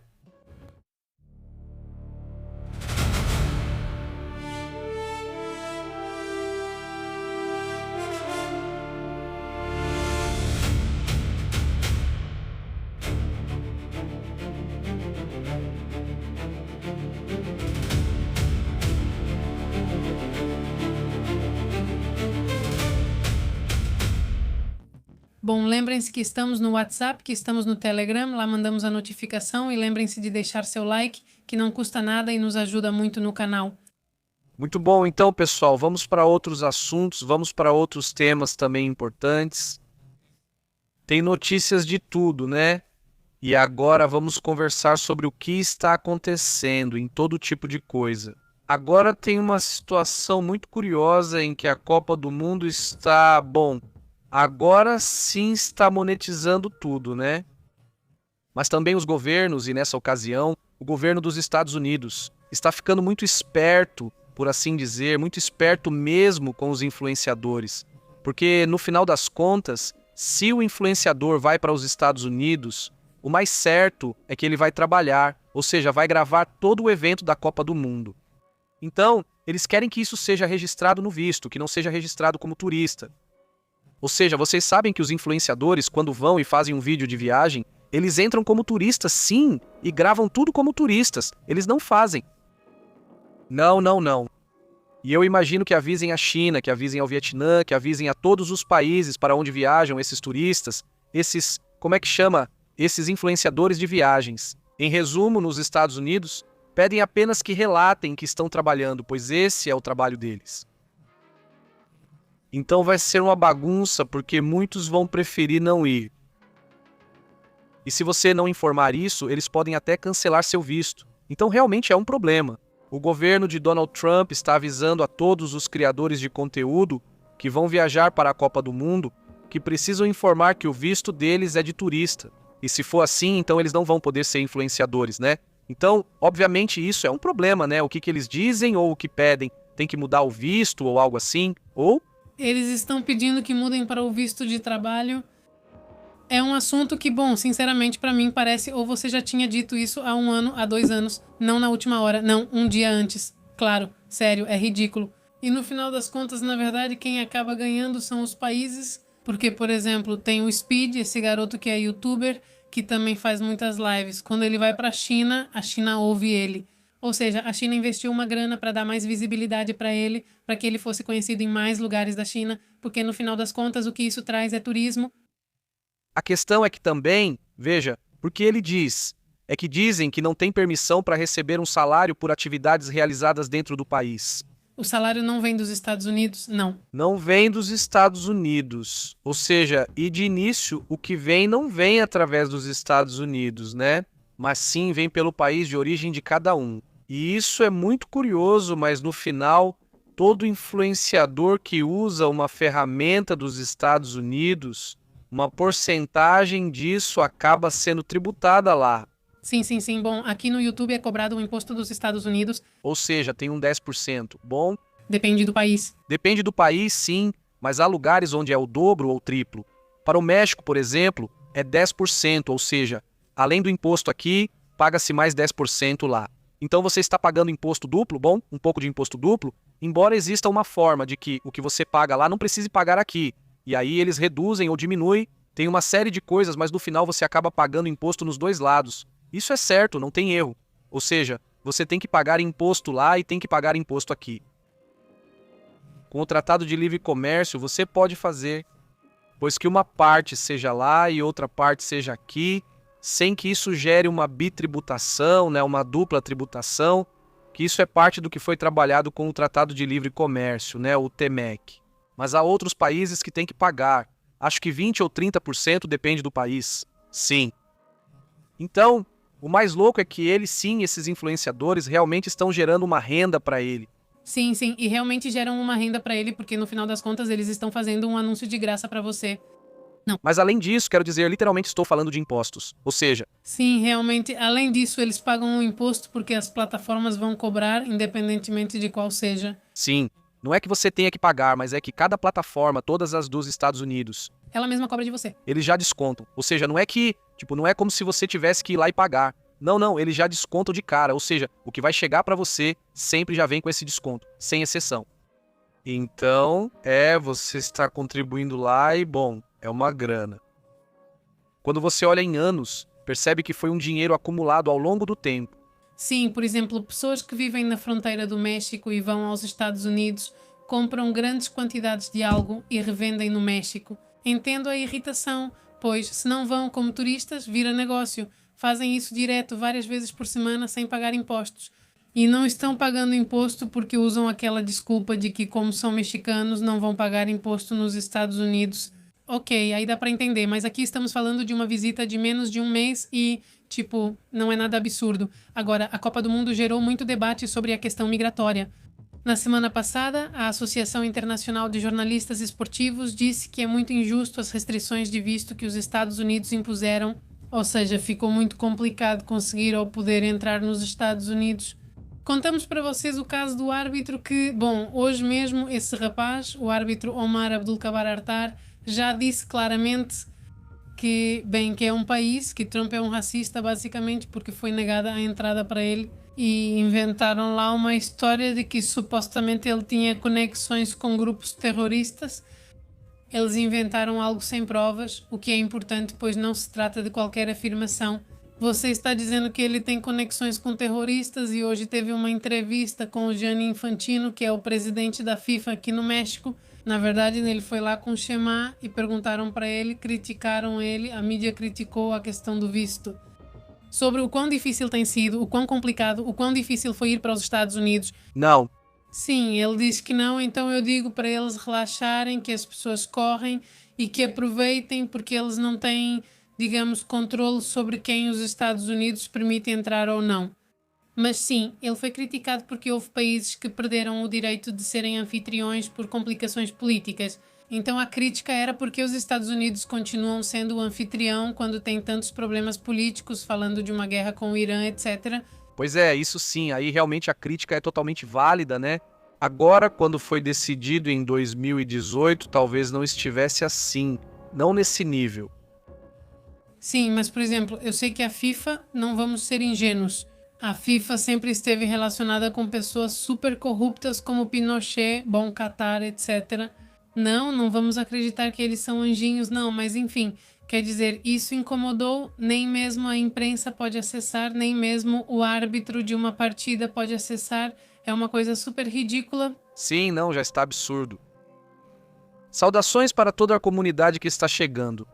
Bom, lembrem-se que estamos no WhatsApp, que estamos no Telegram, lá mandamos a notificação e lembrem-se de deixar seu like, que não custa nada e nos ajuda muito no canal. Muito bom, então, pessoal, vamos para outros assuntos, vamos para outros temas também importantes. Tem notícias de tudo, né? E agora vamos conversar sobre o que está acontecendo em todo tipo de coisa. Agora tem uma situação muito curiosa em que a Copa do Mundo está, bom, agora sim está monetizando tudo, né? Mas também os governos, e nessa ocasião, o governo dos Estados Unidos está ficando muito esperto, por assim dizer, muito esperto mesmo com os influenciadores. Porque no final das contas, se o influenciador vai para os Estados Unidos, o mais certo é que ele vai trabalhar, ou seja, vai gravar todo o evento da Copa do Mundo. Então, eles querem que isso seja registrado no visto, que não seja registrado como turista. Ou seja, vocês sabem que os influenciadores, quando vão e fazem um vídeo de viagem, eles entram como turistas, sim, e gravam tudo como turistas. Eles não fazem. Não. E eu imagino que avisem a China, que avisem ao Vietnã, que avisem a todos os países para onde viajam esses turistas, como é que chama? Esses influenciadores de viagens. Em resumo, nos Estados Unidos, pedem apenas que relatem que estão trabalhando, pois esse é o trabalho deles. Então vai ser uma bagunça, porque muitos vão preferir não ir. E se você não informar isso, eles podem até cancelar seu visto. Então realmente é um problema. O governo de Donald Trump está avisando a todos os criadores de conteúdo que vão viajar para a Copa do Mundo que precisam informar que o visto deles é de turista. E se for assim, então eles não vão poder ser influenciadores, né? Então, obviamente, isso é um problema, né? O que eles dizem ou o que pedem? Tem que mudar o visto ou algo assim? Ou... Eles estão pedindo que mudem para o visto de trabalho. É um assunto que, bom, sinceramente, para mim parece ou você já tinha dito isso há 1 ano, há 2 anos, não na última hora, não, um dia antes. Claro, sério, é ridículo. E no final das contas, na verdade, quem acaba ganhando são os países, porque, por exemplo, tem o Speed, esse garoto que é youtuber, que também faz muitas lives. Quando ele vai para a China ouve ele. Ou seja, a China investiu uma grana para dar mais visibilidade para ele, para que ele fosse conhecido em mais lugares da China, porque no final das contas o que isso traz é turismo. A questão é que também, veja, porque ele é que dizem que não tem permissão para receber um salário por atividades realizadas dentro do país. O salário não vem dos Estados Unidos? Não. Não vem dos Estados Unidos. Ou seja, e de início, o que vem não vem através dos Estados Unidos, né? Mas sim vem pelo país de origem de cada um. E isso é muito curioso, mas no final, todo influenciador que usa uma ferramenta dos Estados Unidos, uma porcentagem disso acaba sendo tributada lá. Sim. Bom, aqui no YouTube é cobrado o imposto dos Estados Unidos. Ou seja, tem um 10%. Bom... Depende do país. Depende do país, sim, mas há lugares onde é o dobro ou o triplo. Para o México, por exemplo, é 10%, ou seja, além do imposto aqui, paga-se mais 10% lá. Então você está pagando imposto duplo, bom, um pouco de imposto duplo, embora exista uma forma de que o que você paga lá não precise pagar aqui. E aí eles reduzem ou diminuem, tem uma série de coisas, mas no final você acaba pagando imposto nos dois lados. Isso é certo, não tem erro. Ou seja, você tem que pagar imposto lá e tem que pagar imposto aqui. Com o Tratado de Livre Comércio você pode fazer, pois que uma parte seja lá e outra parte seja aqui, sem que isso gere uma bitributação, né, uma dupla tributação, que isso é parte do que foi trabalhado com o Tratado de Livre Comércio, né, o TMEC. Mas há outros países que têm que pagar. Acho que 20% ou 30% depende do país. Sim. Então, o mais louco é que eles, sim, esses influenciadores, realmente estão gerando uma renda para ele. Sim, e realmente geram uma renda para ele, porque no final das contas eles estão fazendo um anúncio de graça para você. Não. Mas além disso, quero dizer, literalmente estou falando de impostos. Ou seja, Sim, realmente, além disso, eles pagam um imposto porque as plataformas vão cobrar, independentemente de qual seja. sim, não é que você tenha que pagar, mas é que cada plataforma, todas as dos Estados Unidos, Ela mesma cobra de você. eles já descontam. Ou seja, não é que, tipo, não é como se você tivesse que ir lá e pagar. Não, não, eles já descontam de cara. Ou seja, o que vai chegar pra você sempre já vem com esse desconto, sem exceção. Então, você está contribuindo lá e, bom, é uma grana. Quando você olha em anos, percebe que foi um dinheiro acumulado ao longo do tempo. Sim, por exemplo, pessoas que vivem na fronteira do México e vão aos Estados Unidos compram grandes quantidades de algo e revendem no México. Entendo a irritação, pois se não vão como turistas, vira negócio. Fazem isso direto várias vezes por semana sem pagar impostos. E não estão pagando imposto porque usam aquela desculpa de que, como são mexicanos, não vão pagar imposto nos Estados Unidos. Ok, aí dá pra entender, mas aqui estamos falando de uma visita de menos de um mês e, tipo, não é nada absurdo. Agora, a Copa do Mundo gerou muito debate sobre a questão migratória. Na semana passada, a Associação Internacional de Jornalistas Esportivos disse que é muito injusto as restrições de visto que os Estados Unidos impuseram, ou seja, ficou muito complicado conseguir ou poder entrar nos Estados Unidos. Contamos para vocês o caso do árbitro que, bom, hoje mesmo esse rapaz, o árbitro Omar Abdulkabar Artar, já disse claramente que, bem, que é um país, que Trump é um racista basicamente porque foi negada a entrada para ele e inventaram lá uma história de que supostamente ele tinha conexões com grupos terroristas. Eles inventaram algo sem provas, o que é importante pois não se trata de qualquer afirmação. Você está dizendo que ele tem conexões com terroristas e hoje teve uma entrevista com o Gianni Infantino, que é o presidente da FIFA aqui no México. Na verdade, ele foi lá com o Shema e perguntaram para ele, criticaram ele, a mídia criticou a questão do visto. Sobre o quão difícil tem sido, o quão complicado, o quão difícil foi ir para os Estados Unidos. Não, Sim, ele disse que não, então eu digo para eles relaxarem, que as pessoas correm e que aproveitem porque eles não têm, digamos, controle sobre quem os Estados Unidos permite entrar ou não. Mas sim, ele foi criticado porque houve países que perderam o direito de serem anfitriões por complicações políticas. Então a crítica era porque os Estados Unidos continuam sendo o anfitrião quando tem tantos problemas políticos, falando de uma guerra com o Irã, etc. pois é, isso sim, aí realmente a crítica é totalmente válida, né? Agora, quando foi decidido em 2018, talvez não estivesse assim, não nesse nível. Sim, mas por exemplo, eu sei que a FIFA, não vamos ser ingênuos, a FIFA sempre esteve relacionada com pessoas super corruptas como Pinochet, Bom Qatar, etc. Não vamos acreditar que eles são anjinhos, não, mas enfim, quer dizer, isso incomodou, nem mesmo a imprensa pode acessar, nem mesmo o árbitro de uma partida pode acessar, é uma coisa super ridícula. Sim, não, já está absurdo. Saudações para toda a comunidade que está chegando.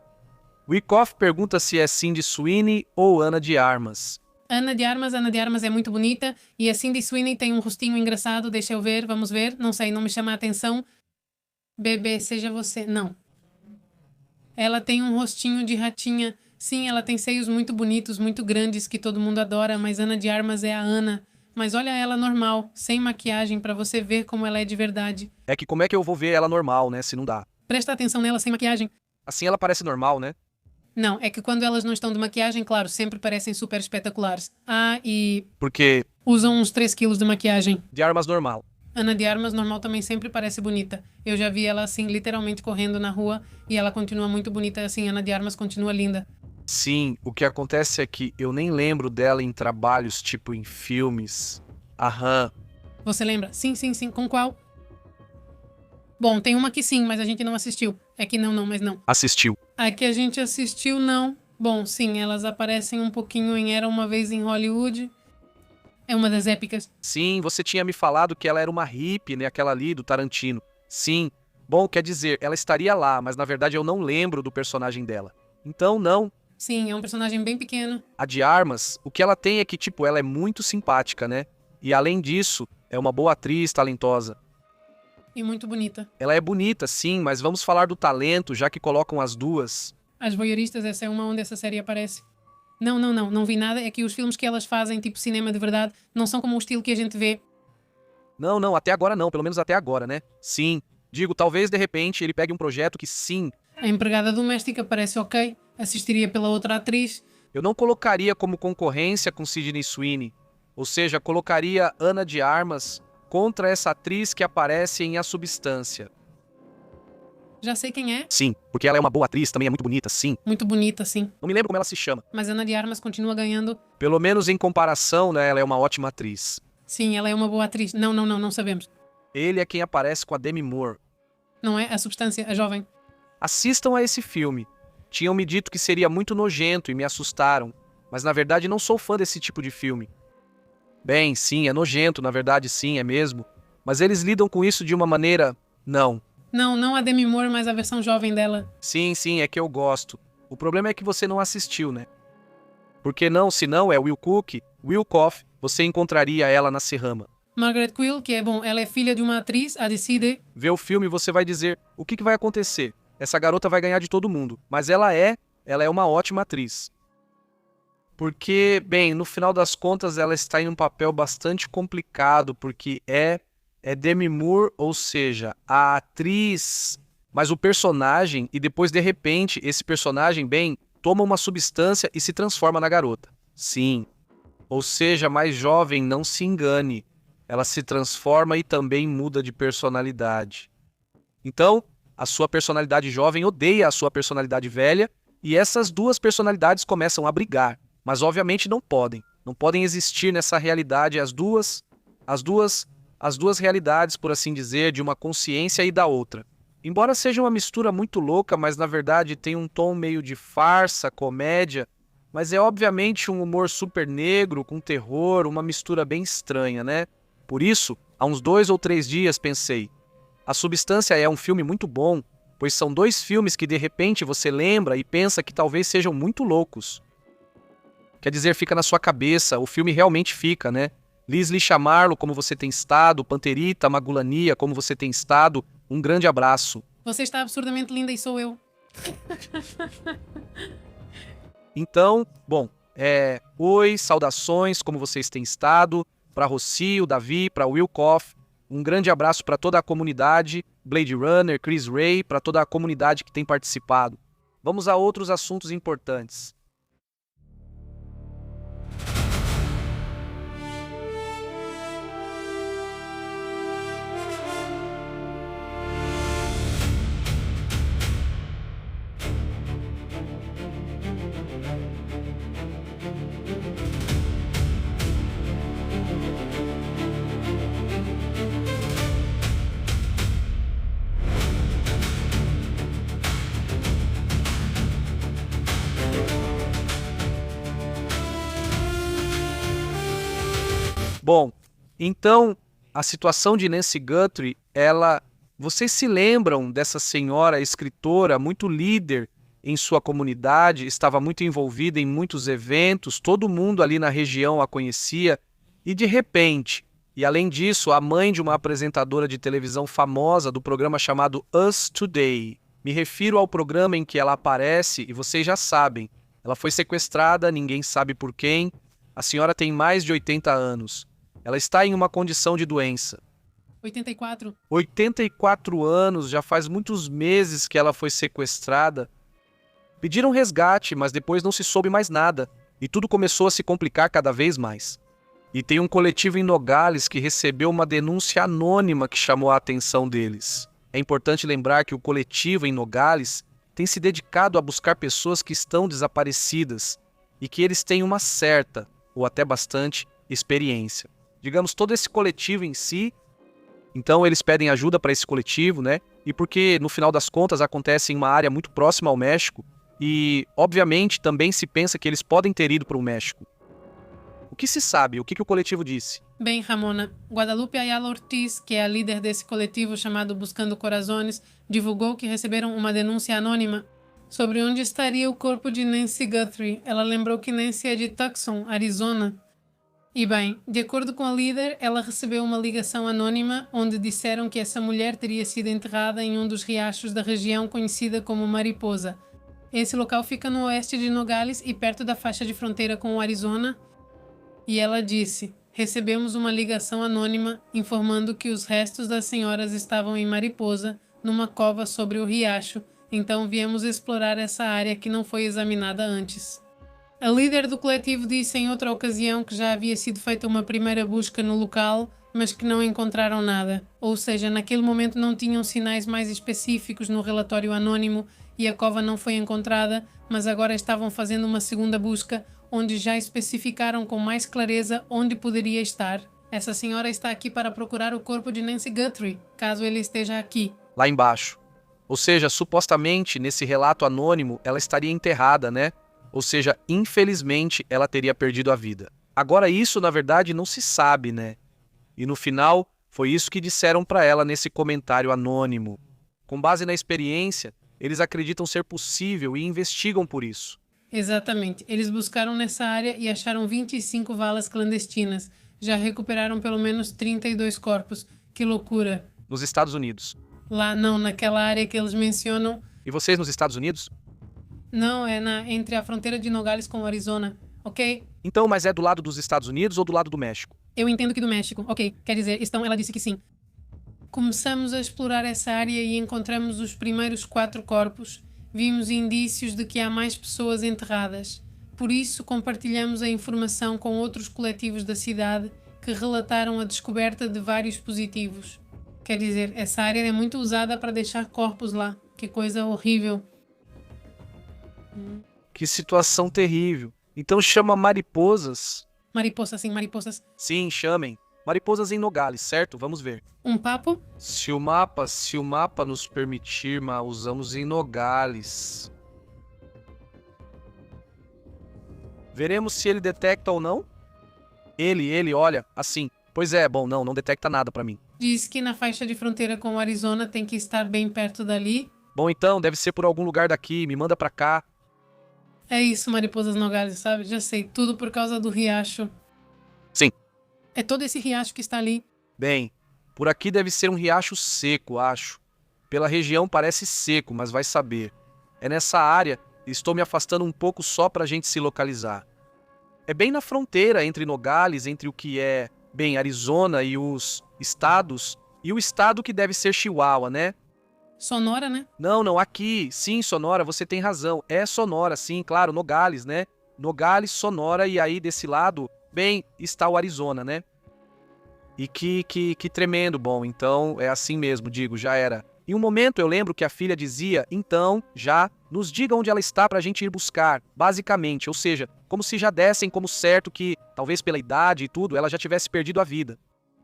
Wyckoff pergunta se é Cindy Sweeney ou Ana de Armas. Ana de Armas é muito bonita e a Cindy Sweeney tem um rostinho engraçado, deixa eu ver, vamos ver, não sei, não me chama a atenção. Bebê, seja você, não. Ela tem um rostinho de ratinha, sim, ela tem seios muito bonitos, muito grandes que todo mundo adora, mas Ana de Armas é a Ana. Mas olha ela normal, sem maquiagem, pra você ver como ela é de verdade. É que como é que eu vou ver ela normal, né, se não dá? Presta atenção nela sem maquiagem. Assim ela parece normal, né? Não, é que quando elas não estão de maquiagem, claro, sempre parecem super espetaculares. Ah, e Porque usam uns 3 quilos de maquiagem. de armas normal. Ana de Armas normal também sempre parece bonita. Eu já vi ela assim, literalmente correndo na rua e ela continua muito bonita assim. Ana de Armas continua linda. Sim, o que acontece é que eu nem lembro dela em trabalhos, tipo em filmes. Aham. Você lembra? Sim. Com qual? Bom, tem uma que sim, mas a gente não assistiu. É que não, mas não. Assistiu. A que a gente assistiu, não. Bom, sim, elas aparecem um pouquinho em Era Uma Vez em Hollywood. É uma das épicas. Sim, você tinha me falado que ela era uma hippie, né? Aquela ali do Tarantino. Sim. Bom, quer dizer, ela estaria lá, mas na verdade eu não lembro do personagem dela. Então, não. Sim, é um personagem bem pequeno. A de Armas, o que ela tem é que, tipo, ela é muito simpática, né? E além disso, é uma boa atriz, talentosa. E muito bonita. Ela é bonita, sim, mas vamos falar do talento, já que colocam as duas. As voyeuristas, essa é uma onde essa série aparece. Não vi nada. É que os filmes que elas fazem, tipo cinema de verdade, não são como o estilo que a gente vê. Não, até agora não, pelo menos até agora, né? Sim. Digo, talvez de repente ele pegue um projeto que sim, A empregada doméstica parece ok, assistiria pela outra atriz. Eu não colocaria como concorrência com Sydney Sweeney, ou seja, colocaria Ana de Armas contra essa atriz que aparece em A Substância. Já sei quem é. Sim, porque ela é uma boa atriz, também é muito bonita, sim. Muito bonita, sim. Não me lembro como ela se chama. Mas Ana de Armas continua ganhando. Pelo menos em comparação, né, ela é uma ótima atriz. Sim, ela é uma boa atriz. Não sabemos. Ele é quem aparece com a Demi Moore. Não é? A Substância, a jovem. Assistam a esse filme. Tinham me dito que seria muito nojento e me assustaram, mas na verdade não sou fã desse tipo de filme. Bem, sim, é nojento, na verdade sim, é mesmo. Mas eles lidam com isso de uma maneira... Não a Demi Moore, mas a versão jovem dela. Sim, é que eu gosto. O problema é que você não assistiu, né? Porque não, se não é Will Cook, Will Koff, você encontraria ela na Serrama. Margaret Quill, que é bom, ela é filha de uma atriz, a decide. Vê o filme e você vai dizer, o que vai acontecer? Essa garota vai ganhar de todo mundo. Mas ela é uma ótima atriz. Porque, bem, no final das contas ela está em um papel bastante complicado, porque é Demi Moore, ou seja, a atriz, mas o personagem, e depois de repente esse personagem, bem, toma uma substância e se transforma na garota. Sim. Ou seja, mais jovem, não se engane. Ela se transforma e também muda de personalidade. Então, a sua personalidade jovem odeia a sua personalidade velha e essas duas personalidades começam a brigar. Mas obviamente não podem. Não podem existir nessa realidade as duas realidades, por assim dizer, de uma consciência e da outra. Embora seja uma mistura muito louca, mas na verdade tem um tom meio de farsa, comédia, mas é obviamente um humor super negro, com terror, uma mistura bem estranha, né? Por isso, há uns 2 ou 3 dias pensei, A Substância é um filme muito bom, pois são 2 filmes que de repente você lembra e pensa que talvez sejam muito loucos. Quer dizer, fica na sua cabeça, o filme realmente fica, né? Leslie Chamarlo, como você tem estado, Panterita, Magulania, como você tem estado, um grande abraço. Você está absurdamente linda e sou eu. Então, bom, oi, saudações, como vocês têm estado, para Rocio, Davi, para Will Koff, um grande abraço para toda a comunidade, Blade Runner, Chris Ray, para toda a comunidade que tem participado. Vamos a outros assuntos importantes. Bom, então, a situação de Nancy Guthrie, vocês se lembram dessa senhora escritora, muito líder em sua comunidade, estava muito envolvida em muitos eventos, todo mundo ali na região a conhecia, e de repente, e além disso, a mãe de uma apresentadora de televisão famosa do programa chamado Us Today. Me refiro ao programa em que ela aparece, e vocês já sabem, ela foi sequestrada, ninguém sabe por quem, a senhora tem mais de 80 anos. Ela está em uma condição de doença. 84. 84 anos, já faz muitos meses que ela foi sequestrada. Pediram resgate, mas depois não se soube mais nada. E tudo começou a se complicar cada vez mais. E tem um coletivo em Nogales que recebeu uma denúncia anônima que chamou a atenção deles. É importante lembrar que o coletivo em Nogales tem se dedicado a buscar pessoas que estão desaparecidas e que eles têm uma certa, ou até bastante, experiência. Digamos, todo esse coletivo em si, então eles pedem ajuda para esse coletivo, né? E porque, no final das contas, acontece em uma área muito próxima ao México e, obviamente, também se pensa que eles podem ter ido para o México. O que se sabe? O que o coletivo disse? Bem, Ramona, Guadalupe Ayala Ortiz, que é a líder desse coletivo chamado Buscando Corazones, divulgou que receberam uma denúncia anônima sobre onde estaria o corpo de Nancy Guthrie. Ela lembrou que Nancy é de Tucson, Arizona. E bem, de acordo com a líder, ela recebeu uma ligação anônima onde disseram que essa mulher teria sido enterrada em um dos riachos da região conhecida como Mariposa. Esse local fica no oeste de Nogales e perto da faixa de fronteira com o Arizona. E ela disse: recebemos uma ligação anônima informando que os restos das senhoras estavam em Mariposa, numa cova sobre o riacho, Então viemos explorar essa área que não foi examinada antes. A líder do coletivo disse em outra ocasião que já havia sido feita uma primeira busca no local, mas que não encontraram nada. Ou seja, naquele momento não tinham sinais mais específicos no relatório anônimo e a cova não foi encontrada, mas agora estavam fazendo uma segunda busca, onde já especificaram com mais clareza onde poderia estar. Essa senhora está aqui para procurar o corpo de Nancy Guthrie, caso ele esteja aqui. Lá embaixo. Ou seja, supostamente, nesse relato anônimo, ela estaria enterrada, né? Ou seja, infelizmente, ela teria perdido a vida. Agora, isso, na verdade, não se sabe, né? E no final, foi isso que disseram para ela nesse comentário anônimo. Com base na experiência, eles acreditam ser possível e investigam por isso. Exatamente. Eles buscaram nessa área e acharam 25 valas clandestinas. Já recuperaram pelo menos 32 corpos. Que loucura. Nos Estados Unidos. Lá não, naquela área que eles mencionam. E vocês nos Estados Unidos? Não, é entre a fronteira de Nogales com o Arizona, ok? Então, mas é do lado dos Estados Unidos ou do lado do México? Eu entendo que do México, ok. Quer dizer, ela disse que sim. Começamos a explorar essa área e encontramos os primeiros 4 corpos. Vimos indícios de que há mais pessoas enterradas. Por isso, compartilhamos a informação com outros coletivos da cidade que relataram a descoberta de vários positivos. Quer dizer, essa área é muito usada para deixar corpos lá. Que coisa horrível. Que situação terrível. Então chama mariposas. Mariposas, sim, mariposas. Sim, chamem. Mariposas em Nogales, certo? Vamos ver. Um papo? Se o mapa nos permitir, usamos em Nogales. Veremos se ele detecta ou não. Ele, olha, assim. Pois é, bom, não detecta nada pra mim. Diz que na faixa de fronteira com o Arizona tem que estar bem perto dali. Bom, então, deve ser por algum lugar daqui, me manda pra cá. É isso, mariposas Nogales, sabe? Já sei, tudo por causa do riacho. Sim. É todo esse riacho que está ali. Bem, por aqui deve ser um riacho seco, acho. Pela região parece seco, mas vai saber. É nessa área e estou me afastando um pouco só pra gente se localizar. É bem na fronteira entre Nogales, entre o que é, bem, Arizona e os estados, e o estado que deve ser Chihuahua, né? Sonora, né? Não, aqui. Sim, Sonora, você tem razão. É Sonora, sim, claro, Nogales, né? Nogales, Sonora, e aí desse lado, bem, está o Arizona, né? E que tremendo, bom, então é assim mesmo, digo, já era. Em um momento eu lembro que a filha dizia, então, já, nos diga onde ela está pra gente ir buscar, basicamente, ou seja, como se já dessem como certo que, talvez pela idade e tudo, ela já tivesse perdido a vida.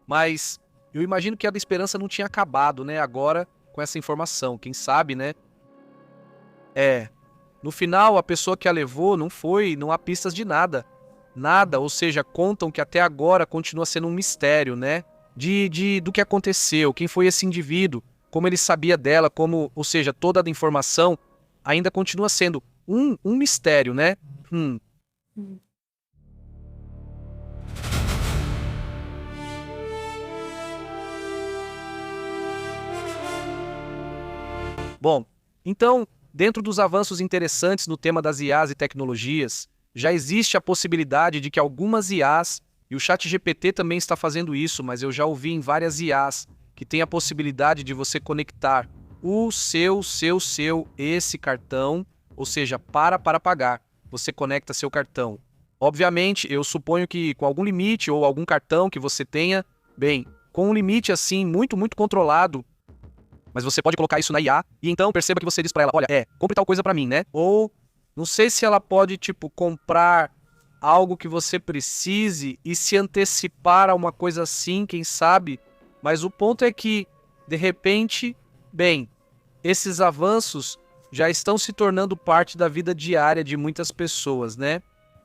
Mas eu imagino que a da esperança não tinha acabado, né, agora com essa informação, quem sabe, né? No final a pessoa que a levou não há pistas de nada, ou seja, contam que até agora continua sendo um mistério, né? Do que aconteceu, quem foi esse indivíduo, como ele sabia dela, ou seja, toda a informação ainda continua sendo um mistério, né? Bom, então, dentro dos avanços interessantes no tema das IAs e tecnologias, já existe a possibilidade de que algumas IAs, e o ChatGPT também está fazendo isso, mas eu já ouvi em várias IAs, que tem a possibilidade de você conectar esse cartão, ou seja, para pagar. Você conecta seu cartão. Obviamente, eu suponho que com algum limite ou algum cartão que você tenha, bem, com um limite assim muito, muito controlado, mas você pode colocar isso na IA e então perceba que você diz para ela, olha, compre tal coisa para mim, né? Ou não sei se ela pode, comprar algo que você precise e se antecipar a uma coisa assim, quem sabe? Mas o ponto é que, de repente, bem, esses avanços já estão se tornando parte da vida diária de muitas pessoas, né?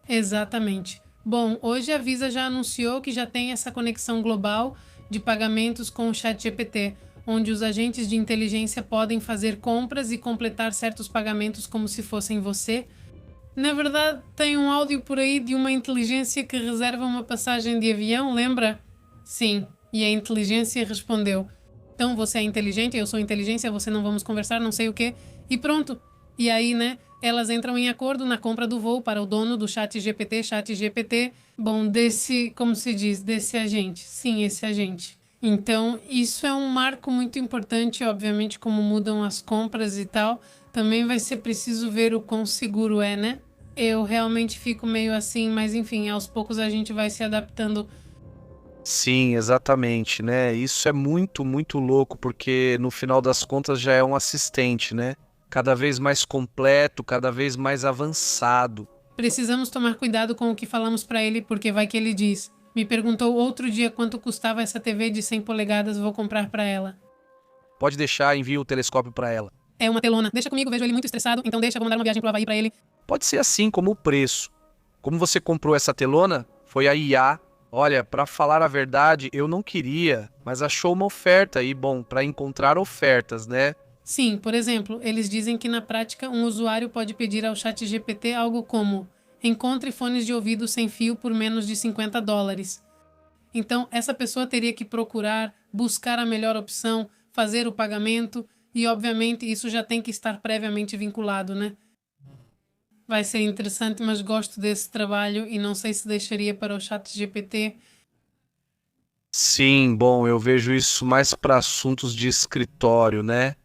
Exatamente. Bom, hoje a Visa já anunciou que já tem essa conexão global de pagamentos com o ChatGPT, onde os agentes de inteligência podem fazer compras e completar certos pagamentos como se fossem você. Na verdade, tem um áudio por aí de uma inteligência que reserva uma passagem de avião, lembra? Sim, e a inteligência respondeu. Então você é inteligente, eu sou inteligência, você não vamos conversar, não sei o quê. E pronto. E aí, né, elas entram em acordo na compra do voo para o dono do ChatGPT, bom, como se diz, desse agente. Sim, esse agente. Então, isso é um marco muito importante, obviamente, como mudam as compras e tal. Também vai ser preciso ver o quão seguro é, né? Eu realmente fico meio assim, mas enfim, aos poucos a gente vai se adaptando. Sim, exatamente, né? Isso é muito, muito louco, porque no final das contas já é um assistente, né? Cada vez mais completo, cada vez mais avançado. Precisamos tomar cuidado com o que falamos pra ele, porque vai que ele diz. Me perguntou outro dia quanto custava essa TV de 100 polegadas, vou comprar pra ela. Pode deixar, envia o telescópio para ela. É uma telona. Deixa comigo, vejo ele muito estressado, então deixa, vou mandar uma viagem pro Havaí pra ele. Pode ser assim como o preço. Como você comprou essa telona, foi a IA. Olha, para falar a verdade, eu não queria, mas achou uma oferta e, bom, para encontrar ofertas, né? Sim, por exemplo, eles dizem que na prática um usuário pode pedir ao ChatGPT algo como: encontre fones de ouvido sem fio por menos de $50. Então, essa pessoa teria que procurar, buscar a melhor opção, fazer o pagamento e, obviamente, isso já tem que estar previamente vinculado, né? Vai ser interessante, mas gosto desse trabalho e não sei se deixaria para o ChatGPT. Sim, bom, eu vejo isso mais para assuntos de escritório, né?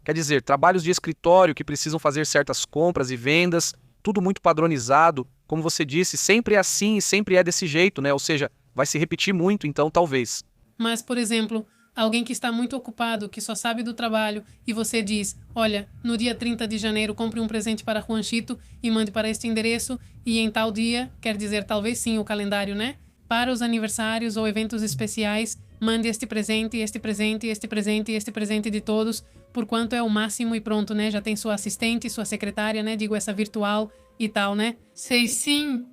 Quer dizer, trabalhos de escritório que precisam fazer certas compras e vendas, tudo muito padronizado. Como você disse, sempre é assim e sempre é desse jeito, né? Ou seja, vai se repetir muito, então talvez. Mas, por exemplo, alguém que está muito ocupado, que só sabe do trabalho, e você diz: olha, no dia 30 de janeiro compre um presente para Juanchito e mande para este endereço, e em tal dia, quer dizer, talvez sim o calendário, né? Para os aniversários ou eventos especiais, mande este presente, este presente, este presente e este presente de todos, por quanto é o máximo e pronto, né? Já tem sua assistente, sua secretária, né? Digo, essa virtual e tal, né? Sei sim.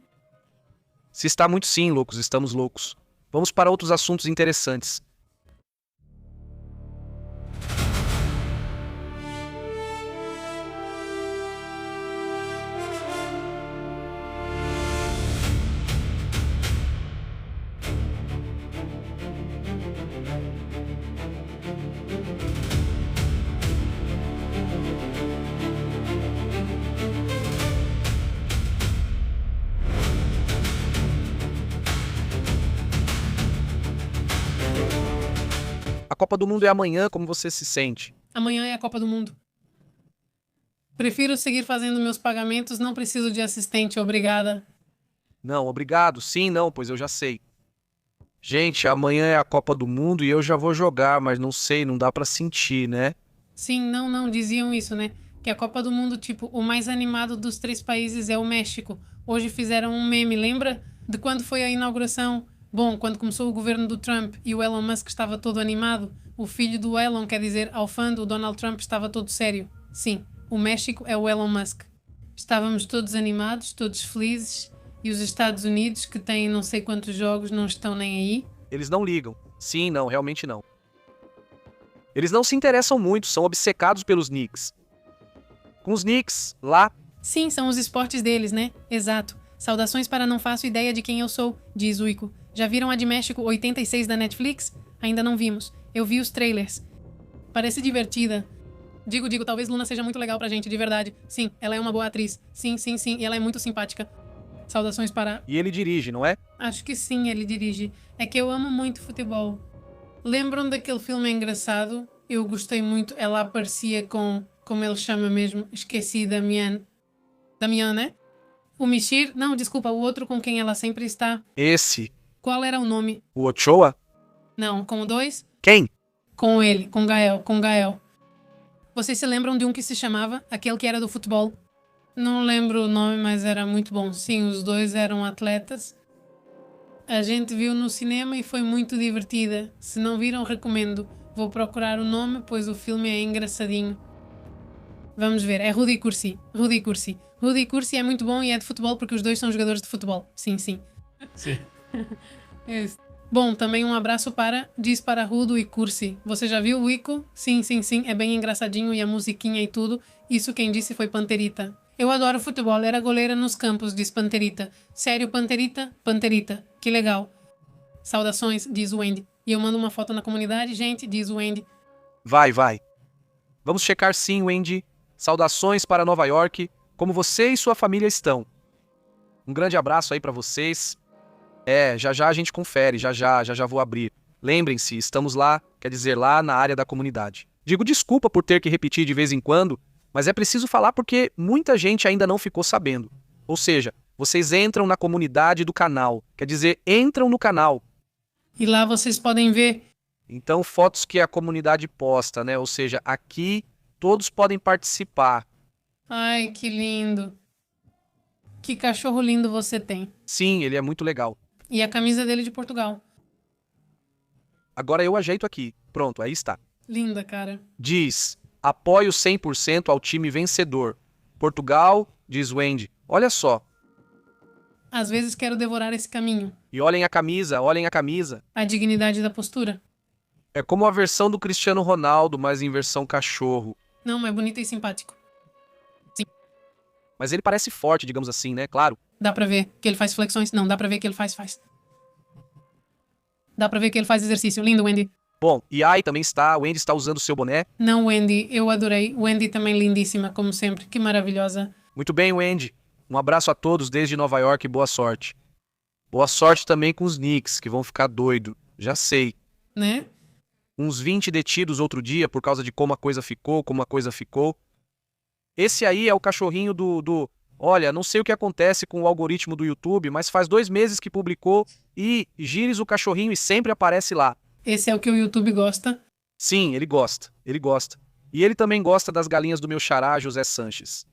Se está muito sim, loucos, estamos loucos. Vamos para outros assuntos interessantes. A Copa do Mundo é amanhã, como você se sente? Amanhã é a Copa do Mundo. Prefiro seguir fazendo meus pagamentos, não preciso de assistente, obrigada. Não, obrigado. Sim, não, pois eu já sei. Gente, amanhã é a Copa do Mundo e eu já vou jogar, mas não sei, não dá pra sentir, né? Sim, não, diziam isso, né? Que a Copa do Mundo, tipo, o mais animado dos 3 países é o México. Hoje fizeram um meme, lembra? De quando foi a inauguração? Bom, quando começou o governo do Trump e o Elon Musk estava todo animado, o filho do Elon, quer dizer, ao fã do Donald Trump, estava todo sério. Sim, o México é o Elon Musk. Estávamos todos animados, todos felizes, e os Estados Unidos, que têm não sei quantos jogos, não estão nem aí. Eles não ligam. Sim, não, realmente não. Eles não se interessam muito, são obcecados pelos Knicks. Com os Knicks, lá, Sim, são os esportes deles, né? Exato. Saudações para não faço ideia de quem eu sou, diz Uico. Já viram a de México 86 da Netflix? Ainda não vimos. Eu vi os trailers. Parece divertida. Digo, talvez Luna seja muito legal pra gente, de verdade. Sim, ela é uma boa atriz. Sim, e ela é muito simpática. Saudações para... e ele dirige, não é? Acho que sim, ele dirige. É que eu amo muito futebol. Lembram daquele filme engraçado? Eu gostei muito. Ela aparecia com... como ele chama mesmo? Esqueci, Damian. Damian, né? O Michir? Não, desculpa, o outro com quem ela sempre está. Esse, Qual era o nome? o Ochoa? Não, com o 2? Quem? Com ele, com Gael. Vocês se lembram de um que se chamava? Aquele que era do futebol? Não lembro o nome, mas era muito bom. Sim, os dois eram atletas. A gente viu no cinema e foi muito divertida. Se não viram, recomendo. Vou procurar o nome, pois o filme é engraçadinho. Vamos ver, é Rudy Cursi. Rudy Cursi é muito bom e é de futebol porque os dois são jogadores de futebol. Sim. Sim. Isso. Bom, também um abraço para Rudo e Cursi. Você já viu o Ico? Sim, é bem engraçadinho e a musiquinha e tudo. Isso quem disse foi Panterita. Eu adoro futebol, era goleira nos campos, diz Panterita. Sério, Panterita? Panterita. Que legal. Saudações, diz o Wendy. E eu mando uma foto na comunidade, gente, diz o Wendy. Vai. Vamos checar sim, Wendy. Saudações para Nova York. Como você e sua família estão? Um grande abraço aí para vocês. Já a gente confere, já vou abrir. Lembrem-se, estamos lá, quer dizer, lá na área da comunidade. Digo desculpa por ter que repetir de vez em quando, mas é preciso falar porque muita gente ainda não ficou sabendo. Ou seja, vocês entram na comunidade do canal, quer dizer, entram no canal. E lá vocês podem ver. Então, fotos que a comunidade posta, né? Ou seja, aqui todos podem participar. Ai, que lindo. Que cachorro lindo você tem. Sim, ele é muito legal. E a camisa dele de Portugal. Agora eu ajeito aqui. Pronto, aí está. Linda, cara. Diz, apoio 100% ao time vencedor. Portugal, diz Wendy. Olha só. Às vezes quero devorar esse caminho. E olhem a camisa, olhem a camisa. A dignidade da postura. É como a versão do Cristiano Ronaldo, mas em versão cachorro. Não, mas bonito e simpático. Mas ele parece forte, digamos assim, né? Claro. Dá pra ver que ele faz flexões. Não, dá pra ver que ele faz. Dá pra ver que ele faz exercício. Lindo, Wendy. Bom, e aí também está, o Wendy está usando o seu boné. Não, Wendy, eu adorei. Wendy também lindíssima, como sempre. Que maravilhosa. Muito bem, Wendy. Um abraço a todos desde Nova York e boa sorte. Boa sorte também com os Knicks, que vão ficar doido. Já sei. Né? Uns 20 detidos outro dia por causa de como a coisa ficou. Esse aí é o cachorrinho do... Olha, não sei o que acontece com o algoritmo do YouTube, mas faz 2 meses que publicou e gires o cachorrinho e sempre aparece lá. Esse é o que o YouTube gosta. Sim, ele gosta. E ele também gosta das galinhas do meu xará, José Sanches.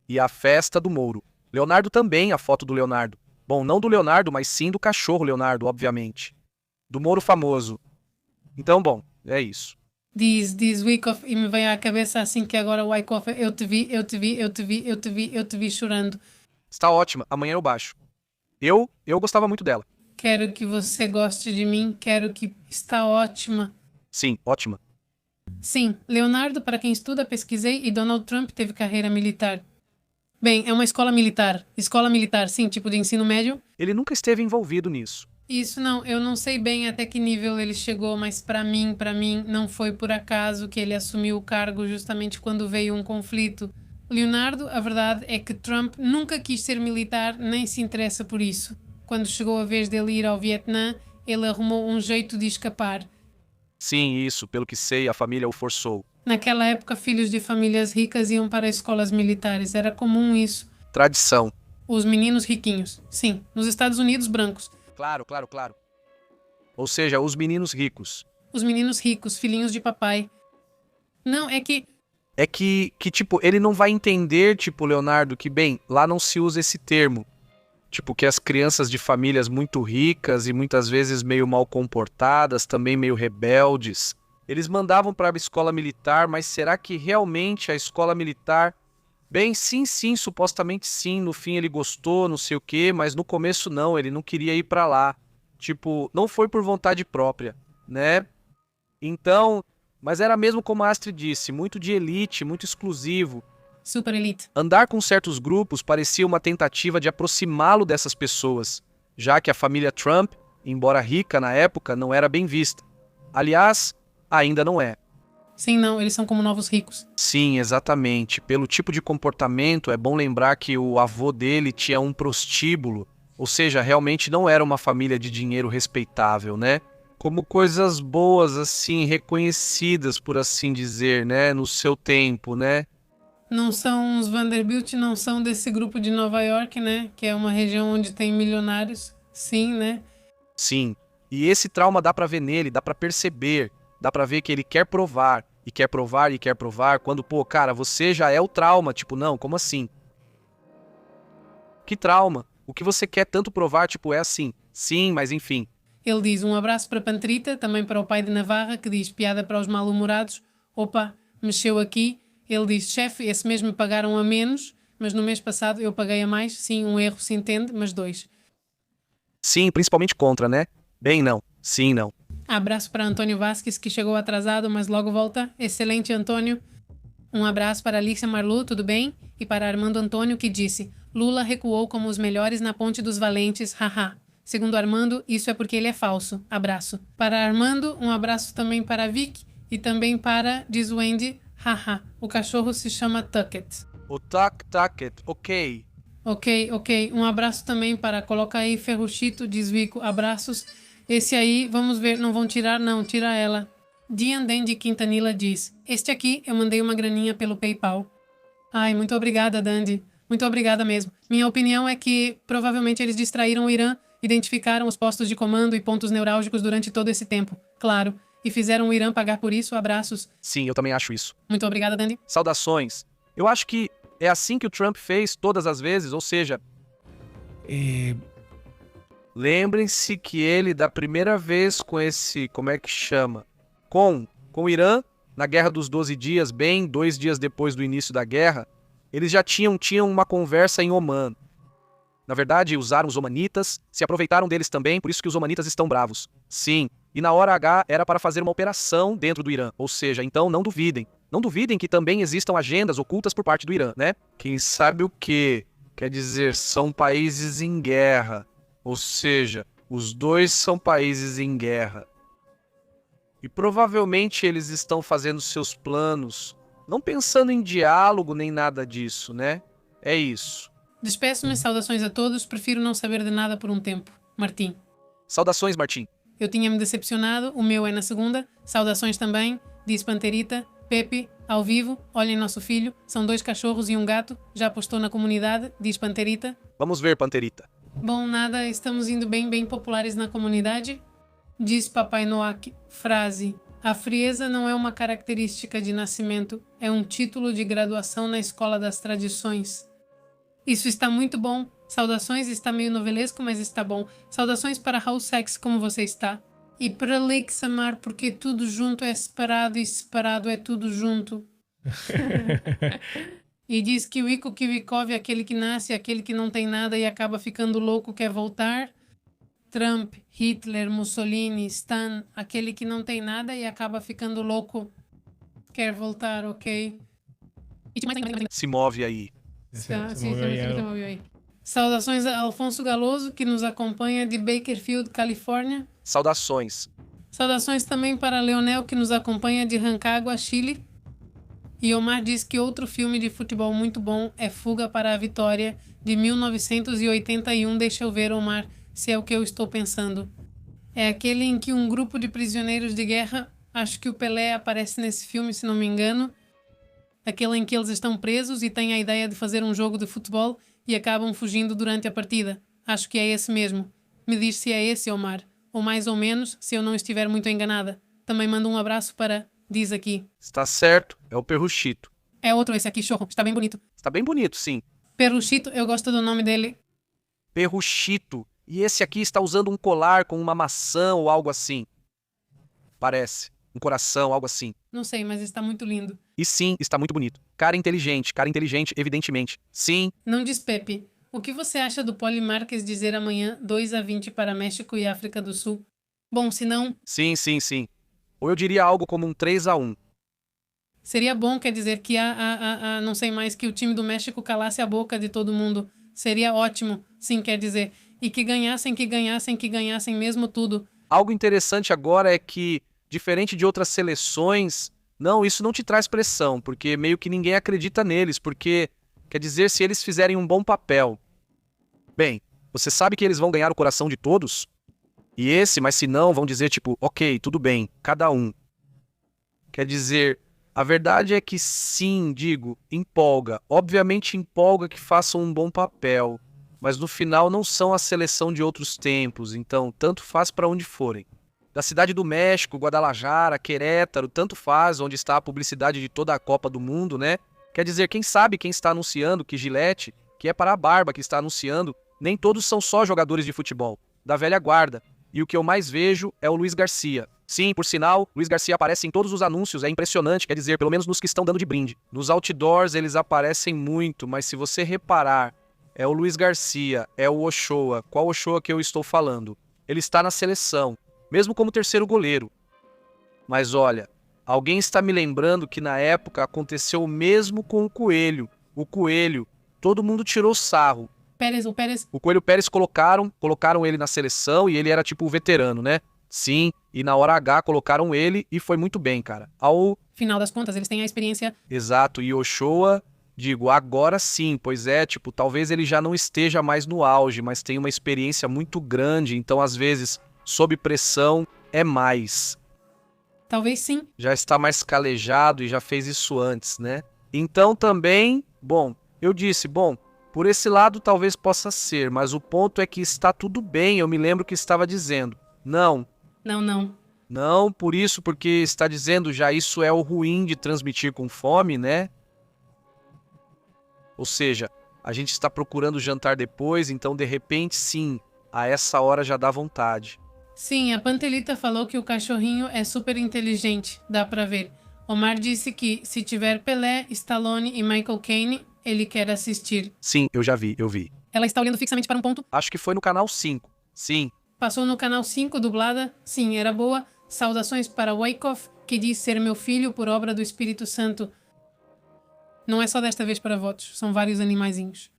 E a festa do Mouro. Leonardo também, a foto do Leonardo. Bom, não do Leonardo, mas sim do cachorro Leonardo, obviamente. Do Mouro famoso. Então, bom, é isso. Diz Wyckoff e me vem à cabeça assim que agora o Wyckoff, eu te vi chorando. Está ótima, amanhã eu baixo. Eu gostava muito dela. Quero que você goste de mim, está ótima. Sim, ótima. Sim, Leonardo, para quem estuda, pesquisei, e Donald Trump teve carreira militar. Bem, é uma escola militar. Escola militar, sim, tipo de ensino médio. Ele nunca esteve envolvido nisso. Isso não, eu não sei bem até que nível ele chegou, mas para mim, não foi por acaso que ele assumiu o cargo justamente quando veio um conflito. Leonardo, a verdade é que Trump nunca quis ser militar, nem se interessa por isso. Quando chegou a vez dele ir ao Vietnã, ele arrumou um jeito de escapar. Sim, isso, pelo que sei, a família o forçou. Naquela época, filhos de famílias ricas iam para escolas militares, era comum isso. Tradição. Os meninos riquinhos, sim, nos Estados Unidos, brancos. Claro. Ou seja, os meninos ricos. Os meninos ricos, filhinhos de papai. Não, é que... É que, tipo, ele não vai entender, tipo, Leonardo, que, bem, lá não se usa esse termo. Tipo, que as crianças de famílias muito ricas e muitas vezes meio mal comportadas, também meio rebeldes, eles mandavam para a escola militar, mas será que realmente a escola militar... Bem, sim, supostamente sim, no fim ele gostou, não sei o quê, mas no começo não, ele não queria ir pra lá. Tipo, não foi por vontade própria, né? Então, mas era mesmo como a Astrid disse, muito de elite, muito exclusivo. Super elite. Andar com certos grupos parecia uma tentativa de aproximá-lo dessas pessoas, já que a família Trump, embora rica na época, não era bem vista. Aliás, ainda não é. Sim, não, eles são como novos ricos. Sim, exatamente. Pelo tipo de comportamento, é bom lembrar que o avô dele tinha um prostíbulo, ou seja, realmente não era uma família de dinheiro respeitável, né? Como coisas boas, assim, reconhecidas, por assim dizer, né? No seu tempo, né? Não são os Vanderbilt, não são desse grupo de Nova York, né? Que é uma região onde tem milionários. Sim, né? Sim. E esse trauma dá pra ver nele, dá pra perceber, dá pra ver que ele quer provar. E quer provar, quando, pô, cara, você já é o trauma, tipo, não, como assim? Que trauma? O que você quer tanto provar, tipo, é assim. Sim, mas enfim. Ele diz um abraço para Panterita, também para o pai de Navarra, que diz piada para os mal-humorados. Opa, mexeu aqui. Ele diz, chefe, esse mês me pagaram a menos, mas no mês passado eu paguei a mais. Sim, um erro se entende, mas 2. Sim, principalmente contra, né? Bem, não. Sim, não. Abraço para Antônio Vasquez, que chegou atrasado, mas logo volta. Excelente, Antônio. Um abraço para Alicia Marlu, tudo bem? E para Armando Antônio, que disse, Lula recuou como os melhores na Ponte dos Valentes, haha. Segundo Armando, isso é porque ele é falso. Abraço. Para Armando, um abraço também para Vic e também para, diz Wendy, haha. O cachorro se chama Tucket. O Tucket, ok. Ok. Um abraço também para, coloca aí Ferruchito, diz Vico, abraços. Esse aí, vamos ver, não vão tirar, não, tira ela. Dian Dandy Quintanilla diz: este aqui eu mandei uma graninha pelo PayPal. Ai, muito obrigada, Dandy. Muito obrigada mesmo. Minha opinião é que provavelmente eles distraíram o Irã, identificaram os postos de comando e pontos neurálgicos durante todo esse tempo, claro, e fizeram o Irã pagar por isso. Abraços. Sim, eu também acho isso. Muito obrigada, Dandy. Saudações. Eu acho que é assim que o Trump fez todas as vezes, ou seja... Lembrem-se que ele, da primeira vez com esse... Como é que chama? Com o Irã, na Guerra dos 12 Dias, bem 2 dias depois do início da guerra, eles já tinham uma conversa em Omã. Na verdade, usaram os omanitas, se aproveitaram deles também, por isso que os omanitas estão bravos. Sim, e na hora H era para fazer uma operação dentro do Irã, ou seja, então não duvidem. Não duvidem que também existam agendas ocultas por parte do Irã, né? Quem sabe o quê? Quer dizer, são países em guerra. Ou seja, os dois são países em guerra. E provavelmente eles estão fazendo seus planos, não pensando em diálogo nem nada disso, né? É isso. Despeço-me, saudações a todos, prefiro não saber de nada por um tempo. Martim. Saudações, Martim. Eu tinha-me decepcionado, o meu é na segunda. Saudações também, diz Panterita. Pepe, ao vivo, olhem nosso filho, são 2 cachorros e um gato, já postou na comunidade, diz Panterita. Vamos ver, Panterita. Bom, nada, estamos indo bem populares na comunidade. Diz Papai Noak, frase: a frieza não é uma característica de nascimento, é um título de graduação na Escola das Tradições. Isso está muito bom. Saudações, está meio novelesco, mas está bom. Saudações para Raul Sex, como você está? E para Lex Amar, porque tudo junto é separado e separado é tudo junto. E diz que o Iko Kivikov é aquele que nasce, aquele que não tem nada e acaba ficando louco, quer voltar. Trump, Hitler, Mussolini, Stan, aquele que não tem nada e acaba ficando louco, quer voltar, ok? Se move aí. Sim, aí. Saudações a Alfonso Galoso, que nos acompanha de Bakersfield, Califórnia. Saudações. Saudações também para Leonel, que nos acompanha de Rancagua, Chile. E Omar diz que outro filme de futebol muito bom é Fuga para a Vitória, de 1981. Deixa eu ver, Omar, se é o que eu estou pensando. É aquele em que um grupo de prisioneiros de guerra, acho que o Pelé aparece nesse filme, se não me engano, aquele em que eles estão presos e têm a ideia de fazer um jogo de futebol e acabam fugindo durante a partida. Acho que é esse mesmo. Me diz se é esse, Omar. Ou mais ou menos, se eu não estiver muito enganada. Também mando um abraço para... Diz aqui. Está certo, é o Perruchito. É outro esse aqui, show. Está bem bonito. Está bem bonito, sim. Perruchito, eu gosto do nome dele. Perruchito. E esse aqui está usando um colar com uma maçã ou algo assim. Parece. Um coração, algo assim. Não sei, mas está muito lindo. E sim, está muito bonito. Cara inteligente, evidentemente. Sim. Não diz Pepe. O que você acha do Poli Marques dizer amanhã 2-20 para México e África do Sul? Bom, se não... Sim. Ou eu diria algo como um 3-1. Seria bom, quer dizer, que não sei mais, que o time do México calasse a boca de todo mundo. Seria ótimo, sim, quer dizer. E que ganhassem mesmo tudo. Algo interessante agora é que, diferente de outras seleções, não, isso não te traz pressão, porque meio que ninguém acredita neles, porque, quer dizer, se eles fizerem um bom papel. Bem, você sabe que eles vão ganhar o coração de todos? Mas se não, vão dizer tipo, ok, tudo bem, cada um. Quer dizer, a verdade é que sim, empolga. Obviamente empolga que façam um bom papel, mas no final não são a seleção de outros tempos, então tanto faz para onde forem. Da cidade do México, Guadalajara, Querétaro, tanto faz onde está a publicidade de toda a Copa do Mundo, né? Quer dizer, quem sabe quem está anunciando que Gillette, que é para a barba que está anunciando, nem todos são só jogadores de futebol, da velha guarda. E o que eu mais vejo é o Luiz Garcia. Sim, por sinal, Luiz Garcia aparece em todos os anúncios, é impressionante, quer dizer, pelo menos nos que estão dando de brinde. Nos outdoors eles aparecem muito, mas se você reparar, é o Luiz Garcia, é o Ochoa. Qual Ochoa que eu estou falando? Ele está na seleção, mesmo como terceiro goleiro. Mas olha, alguém está me lembrando que na época aconteceu o mesmo com o Coelho. O Coelho, todo mundo tirou sarro. O Coelho Pérez colocaram ele na seleção e ele era tipo o veterano, né? Sim, e na hora H colocaram ele e foi muito bem, cara. Ao final das contas, eles têm a experiência. Exato, e Ochoa, agora sim, pois é, tipo, talvez ele já não esteja mais no auge, mas tem uma experiência muito grande, então às vezes, sob pressão, é mais. Talvez sim. Já está mais calejado e já fez isso antes, né? Então também, bom, eu disse, bom, por esse lado talvez possa ser, mas o ponto é que está tudo bem, eu me lembro que estava dizendo. Não, Não. não, por isso, porque está dizendo já isso é o ruim de transmitir com fome, né? Ou seja, a gente está procurando jantar depois, então de repente sim, a essa hora já dá vontade. Sim, a Pantelita falou que o cachorrinho é super inteligente, dá pra ver. Omar disse que se tiver Pelé, Stallone e Michael Caine, ele quer assistir. Sim, eu já vi, eu vi. Ela está olhando fixamente para um ponto. Acho que foi no canal 5. Sim. Passou no canal 5, dublada. Sim, era boa. Saudações para Wyckoff, que diz ser meu filho por obra do Espírito Santo. Não é só desta vez para votos, são vários animaizinhos.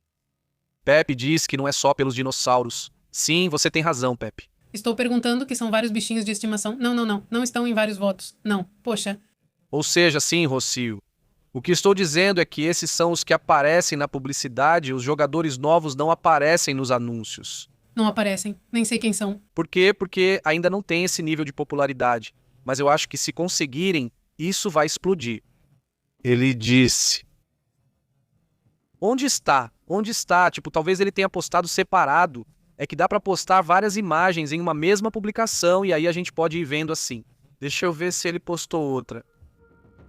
Pepe diz que não é só pelos dinossauros. Sim, você tem razão, Pepe. Estou perguntando que são vários bichinhos de estimação. Não estão em vários votos. Não, poxa. Ou seja, sim, Rocio. O que estou dizendo é que esses são os que aparecem na publicidade e os jogadores novos não aparecem nos anúncios. Não aparecem, nem sei quem são. Por quê? Porque ainda não tem esse nível de popularidade. Mas eu acho que se conseguirem, isso vai explodir. Ele disse. Onde está? Onde está? Tipo, talvez ele tenha postado separado. É que dá pra postar várias imagens em uma mesma publicação e aí a gente pode ir vendo assim. Deixa eu ver se ele postou outra.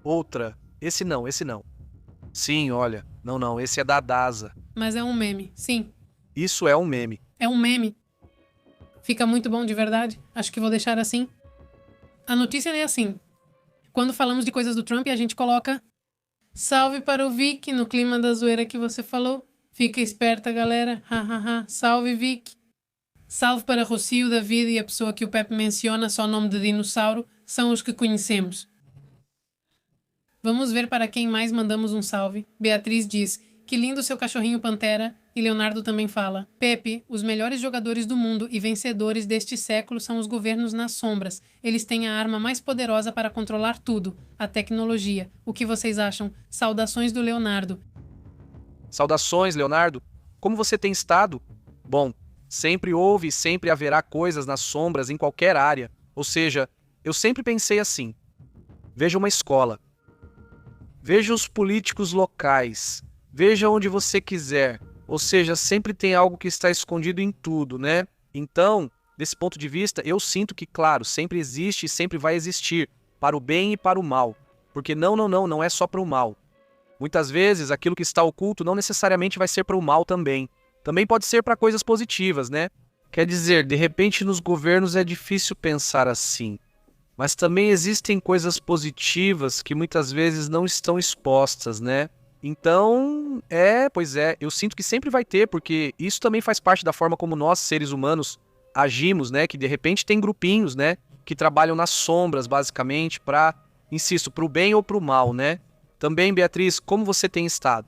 Outra. Esse não. Sim, olha. Não, esse é da DASA. Mas é um meme, sim. Isso é um meme. É um meme. Fica muito bom de verdade. Acho que vou deixar assim. A notícia é assim. Quando falamos de coisas do Trump, a gente coloca salve para o Vic no clima da zoeira que você falou. Fica esperta, galera. Hahaha. Salve, Vic. Salve para Rocio, David e a pessoa que o Pepe menciona, só nome de dinossauro, são os que conhecemos. Vamos ver para quem mais mandamos um salve. Beatriz diz, que lindo seu cachorrinho Pantera. E Leonardo também fala, Pepe, os melhores jogadores do mundo e vencedores deste século são os governos nas sombras. Eles têm a arma mais poderosa para controlar tudo, a tecnologia. O que vocês acham? Saudações do Leonardo. Saudações, Leonardo. Como você tem estado? Bom, sempre houve e sempre haverá coisas nas sombras em qualquer área. Ou seja, eu sempre pensei assim. Veja uma escola. Veja os políticos locais. Veja onde você quiser. Ou seja, sempre tem algo que está escondido em tudo, né? Então, desse ponto de vista, eu sinto que, claro, sempre existe e sempre vai existir, para o bem e para o mal. Porque não é só para o mal. Muitas vezes, aquilo que está oculto não necessariamente vai ser para o mal também. Também pode ser para coisas positivas, né? Quer dizer, de repente nos governos é difícil pensar assim. Mas também existem coisas positivas que muitas vezes não estão expostas, né? Então, eu sinto que sempre vai ter, porque isso também faz parte da forma como nós, seres humanos, agimos, né? Que de repente tem grupinhos, né? Que trabalham nas sombras, basicamente, para, insisto, para o bem ou para o mal, né? Também, Beatriz, como você tem estado?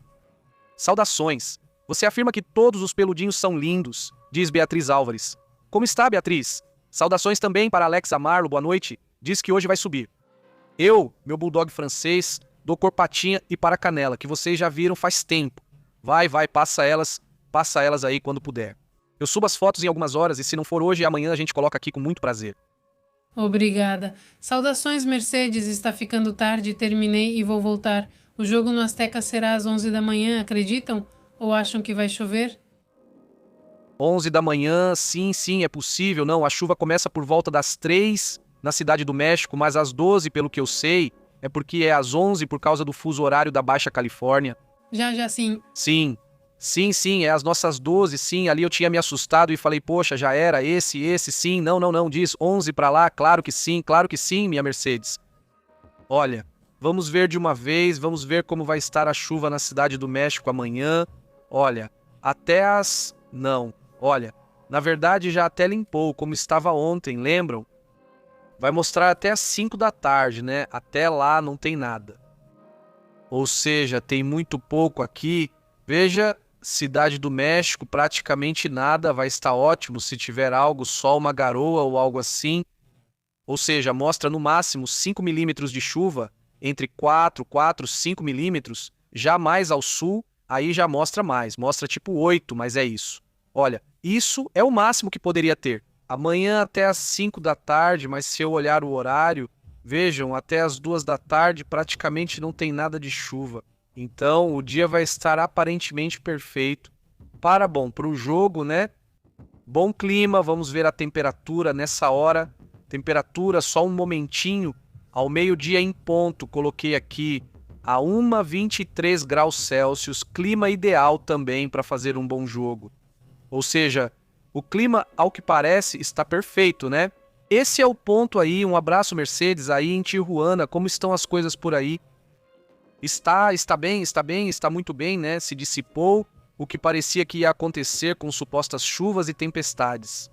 Saudações. Você afirma que todos os peludinhos são lindos, diz Beatriz Álvares. Como está, Beatriz? Saudações também para Alex Amarlo, boa noite. Diz que hoje vai subir. Eu, meu bulldog francês, dou cor patinha e para canela, que vocês já viram faz tempo. Vai, passa elas aí quando puder. Eu subo as fotos em algumas horas e se não for hoje, amanhã a gente coloca aqui com muito prazer. Obrigada. Saudações, Mercedes. Está ficando tarde, terminei e vou voltar. O jogo no Azteca será às 11 da manhã, acreditam? Ou acham que vai chover? 11 da manhã, sim, é possível. Não, a chuva começa por volta das 3 na Cidade do México, mas às 12, pelo que eu sei, é porque é às 11 por causa do fuso horário da Baixa Califórnia. Já sim. Sim, é às nossas 12, sim. Ali eu tinha me assustado e falei, poxa, já era esse, sim. Não, diz 11 pra lá, claro que sim, minha Mercedes. Olha, vamos ver de uma vez, vamos ver como vai estar a chuva na Cidade do México amanhã. Olha, até as... Não, olha, na verdade já até limpou, como estava ontem, lembram? Vai mostrar até às 5 da tarde, né? Até lá não tem nada. Ou seja, tem muito pouco aqui. Veja, Cidade do México, praticamente nada, vai estar ótimo se tiver algo, só uma garoa ou algo assim. Ou seja, mostra no máximo 5 milímetros de chuva, entre 4, 5 milímetros. Já mais ao sul, aí já mostra mais, mostra tipo 8, mas é isso. Olha, isso é o máximo que poderia ter. Amanhã até às 5 da tarde, mas se eu olhar o horário, Vejam, até as 2 da tarde praticamente não tem nada de chuva. Então o dia vai estar aparentemente perfeito. Para o jogo, né? Bom clima, vamos ver a temperatura nessa hora. Temperatura só um momentinho. Ao meio-dia em ponto, coloquei aqui a 1,23 graus Celsius. Clima ideal também para fazer um bom jogo. Ou seja, o clima, ao que parece, está perfeito, né? Esse é o ponto aí. Um abraço, Mercedes, aí em Tijuana. Como estão as coisas por aí? Está muito bem, né? Se dissipou o que parecia que ia acontecer com supostas chuvas e tempestades.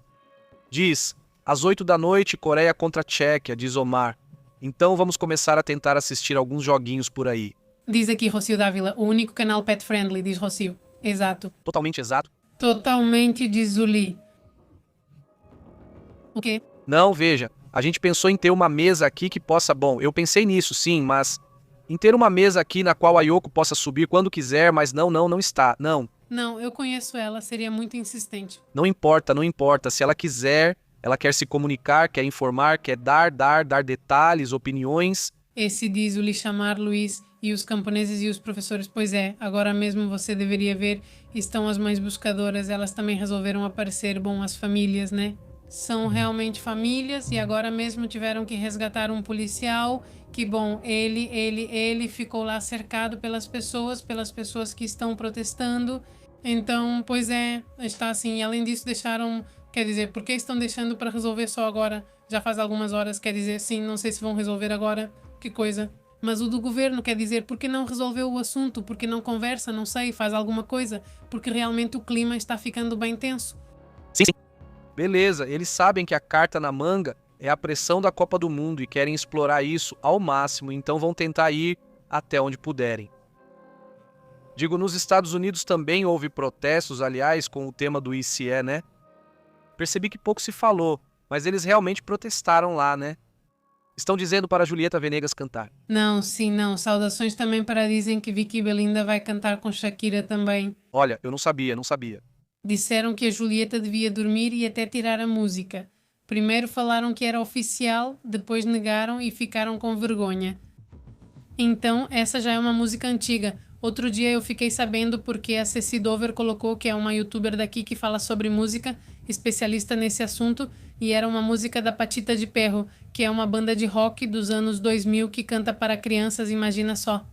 Diz, às 8 da noite, Coreia contra a Tchequia, diz Omar. Então vamos começar a tentar assistir alguns joguinhos por aí. Diz aqui Rocio Dávila, o único canal pet friendly, diz Rocio. Exato. Totalmente exato? Totalmente, diz Zuli. O quê? Não, veja, a gente pensou em ter uma mesa aqui que possa... Bom, eu pensei nisso, sim, mas... Em ter uma mesa aqui na qual a Yoko possa subir quando quiser, mas não está, não. Não, eu conheço ela, seria muito insistente. Não importa. Se ela quiser, ela quer se comunicar, quer informar, quer dar detalhes, opiniões. Esse diz o lhe chamar Luiz e os camponeses e os professores. Pois é, agora mesmo você deveria ver, estão as mães buscadoras, elas também resolveram aparecer, bom, as famílias, né? São realmente famílias e agora mesmo tiveram que resgatar um policial que, bom, ele ficou lá cercado pelas pessoas que estão protestando. Então, pois é, está assim. Além disso, deixaram, quer dizer, por que estão deixando para resolver só agora? Já faz algumas horas, quer dizer, sim, não sei se vão resolver agora, que coisa. Mas o do governo, quer dizer, por que não resolveu o assunto? Por que não conversa, não sei, faz alguma coisa? Porque realmente o clima está ficando bem tenso. Sim. Beleza, eles sabem que a carta na manga é a pressão da Copa do Mundo e querem explorar isso ao máximo, então vão tentar ir até onde puderem. Digo, nos Estados Unidos também houve protestos, aliás, com o tema do ICE, né? Percebi que pouco se falou, mas eles realmente protestaram lá, né? Estão dizendo para a Julieta Venegas cantar. Não, sim, não. Saudações também para dizem que Vicky Belinda vai cantar com Shakira também. Olha, eu não sabia. Disseram que a Julieta devia dormir e até tirar a música. Primeiro falaram que era oficial, depois negaram e ficaram com vergonha. Então, essa já é uma música antiga. Outro dia eu fiquei sabendo porque a Ceci Dover colocou, que é uma youtuber daqui que fala sobre música, especialista nesse assunto, e era uma música da Patita de Perro, que é uma banda de rock dos anos 2000 que canta para crianças, imagina só.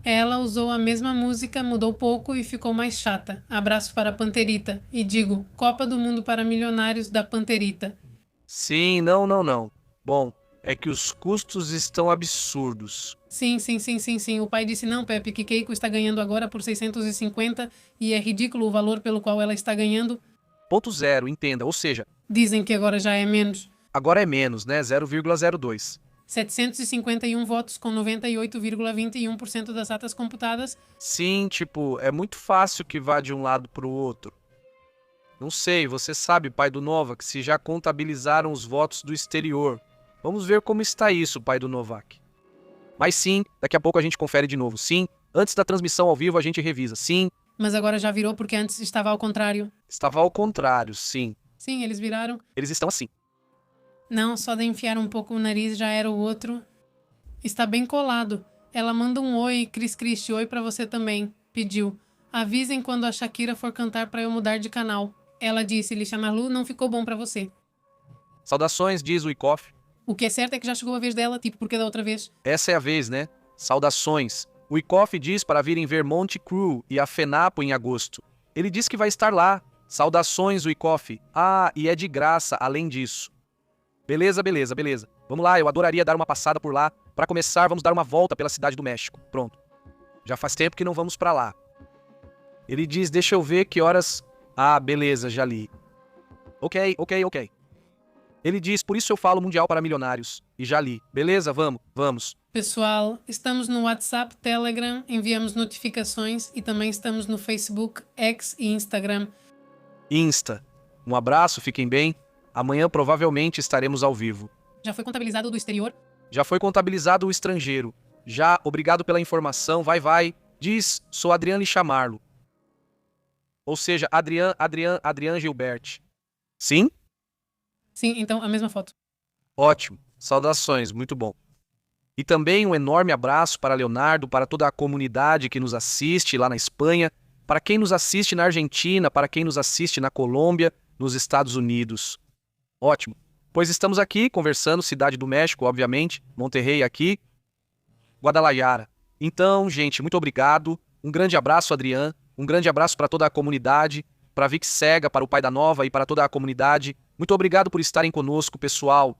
Ela usou a mesma música, mudou pouco e ficou mais chata. Abraço para a Panterita. E digo, Copa do Mundo para Milionários da Panterita. Sim, não. Bom, é que os custos estão absurdos. Sim. O pai disse, não, Pepe, que Keiko está ganhando agora por 650 e é ridículo o valor pelo qual ela está ganhando. Ponto zero, entenda, ou seja... Dizem que agora já é menos. Agora é menos, né? 0,02. 751 votos com 98,21% das atas computadas. Sim, tipo, é muito fácil que vá de um lado para o outro. Não sei, você sabe, pai do Novak, se já contabilizaram os votos do exterior. Vamos ver como está isso, pai do Novak. Mas sim, daqui a pouco a gente confere de novo. Sim, antes da transmissão ao vivo a gente revisa. Sim. Mas agora já virou porque antes estava ao contrário. Estava ao contrário, sim. Sim, eles viraram. Eles estão assim. Não, só de enfiar um pouco o nariz já era o outro. Está bem colado. Ela manda um oi, Cris, oi pra você também. Pediu. Avisem quando a Shakira for cantar pra eu mudar de canal. Ela disse, Lixa Marlu, não ficou bom pra você. Saudações, diz o Ikoff. O que é certo é que já chegou a vez dela, tipo, porque da outra vez. Essa é a vez, né? Saudações. O Ikoff diz para virem ver Monte Crew e a FENAPO em agosto. Ele diz que vai estar lá. Saudações, o Ikoff. Ah, e é de graça, além disso. Beleza. Vamos lá, eu adoraria dar uma passada por lá. Para começar, vamos dar uma volta pela cidade do México. Pronto. Já faz tempo que não vamos para lá. Ele diz, deixa eu ver que horas... Ah, beleza, já li. Ok. Ele diz, por isso eu falo Mundial para Milionários. E já li. Beleza, vamos. Pessoal, estamos no WhatsApp, Telegram, enviamos notificações e também estamos no Facebook, X e Instagram. Insta. Um abraço, fiquem bem. Amanhã provavelmente estaremos ao vivo. Já foi contabilizado do exterior? Já foi contabilizado o estrangeiro. Já, obrigado pela informação, vai. Diz, sou Adriane Chamarlo. Ou seja, Adrian Gilbert. Sim? Sim, então a mesma foto. Ótimo. Saudações, muito bom. E também um enorme abraço para Leonardo, para toda a comunidade que nos assiste lá na Espanha, para quem nos assiste na Argentina, para quem nos assiste na Colômbia, nos Estados Unidos. Ótimo. Pois estamos aqui conversando, Cidade do México, obviamente, Monterrey aqui, Guadalajara. Então, gente, muito obrigado. Um grande abraço, Adrián. Um grande abraço para toda a comunidade, para a Vic Sega, para o Pai da Nova e para toda a comunidade. Muito obrigado por estarem conosco, pessoal.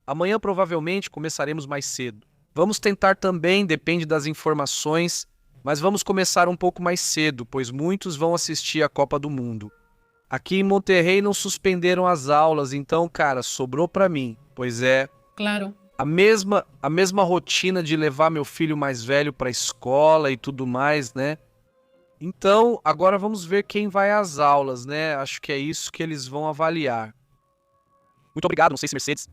Amanhã provavelmente começaremos mais cedo. Vamos tentar também, depende das informações, mas vamos começar um pouco mais cedo, pois muitos vão assistir a Copa do Mundo. Aqui em Monterrey não suspenderam as aulas, então, cara, sobrou pra mim. Pois é. Claro. A mesma rotina de levar meu filho mais velho pra escola e tudo mais, né? Então, agora vamos ver quem vai às aulas, né? Acho que é isso que eles vão avaliar. Muito obrigado, não sei se Mercedes...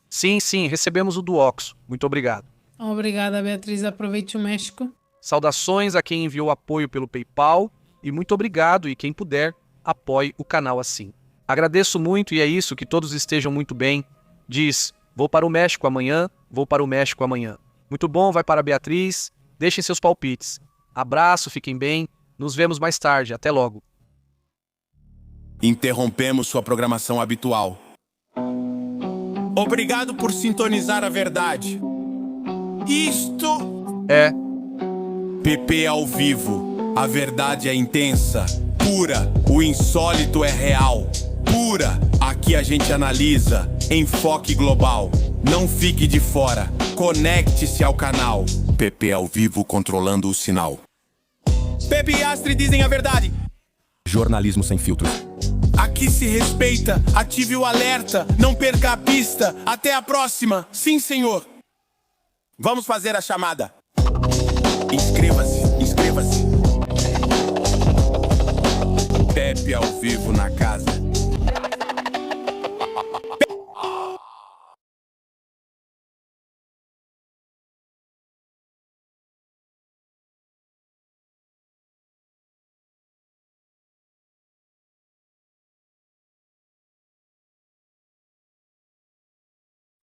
Sim, recebemos o do Oxo. Muito obrigado. Obrigada, Beatriz. Aproveite o México. Saudações a quem enviou apoio pelo PayPal e muito obrigado, e quem puder, apoie o canal assim. Agradeço muito e é isso, que todos estejam muito bem. Diz, vou para o México amanhã, vou para o México amanhã. Muito bom, vai para a Beatriz. Deixem seus palpites. Abraço, fiquem bem. Nos vemos mais tarde. Até logo. Interrompemos sua programação habitual. Obrigado por sintonizar a verdade. Isto é PP ao vivo. A verdade é intensa, pura. O insólito é real, pura. Aqui a gente analisa. Enfoque global. Não fique de fora. Conecte-se ao canal. PP ao vivo, controlando o sinal. Pepe e Astrid dizem a verdade. Jornalismo sem filtros. Aqui se respeita, ative o alerta, não perca a pista. Até a próxima. Sim, senhor. Vamos fazer a chamada. Inscreva-se, inscreva-se. Pepe ao vivo na casa.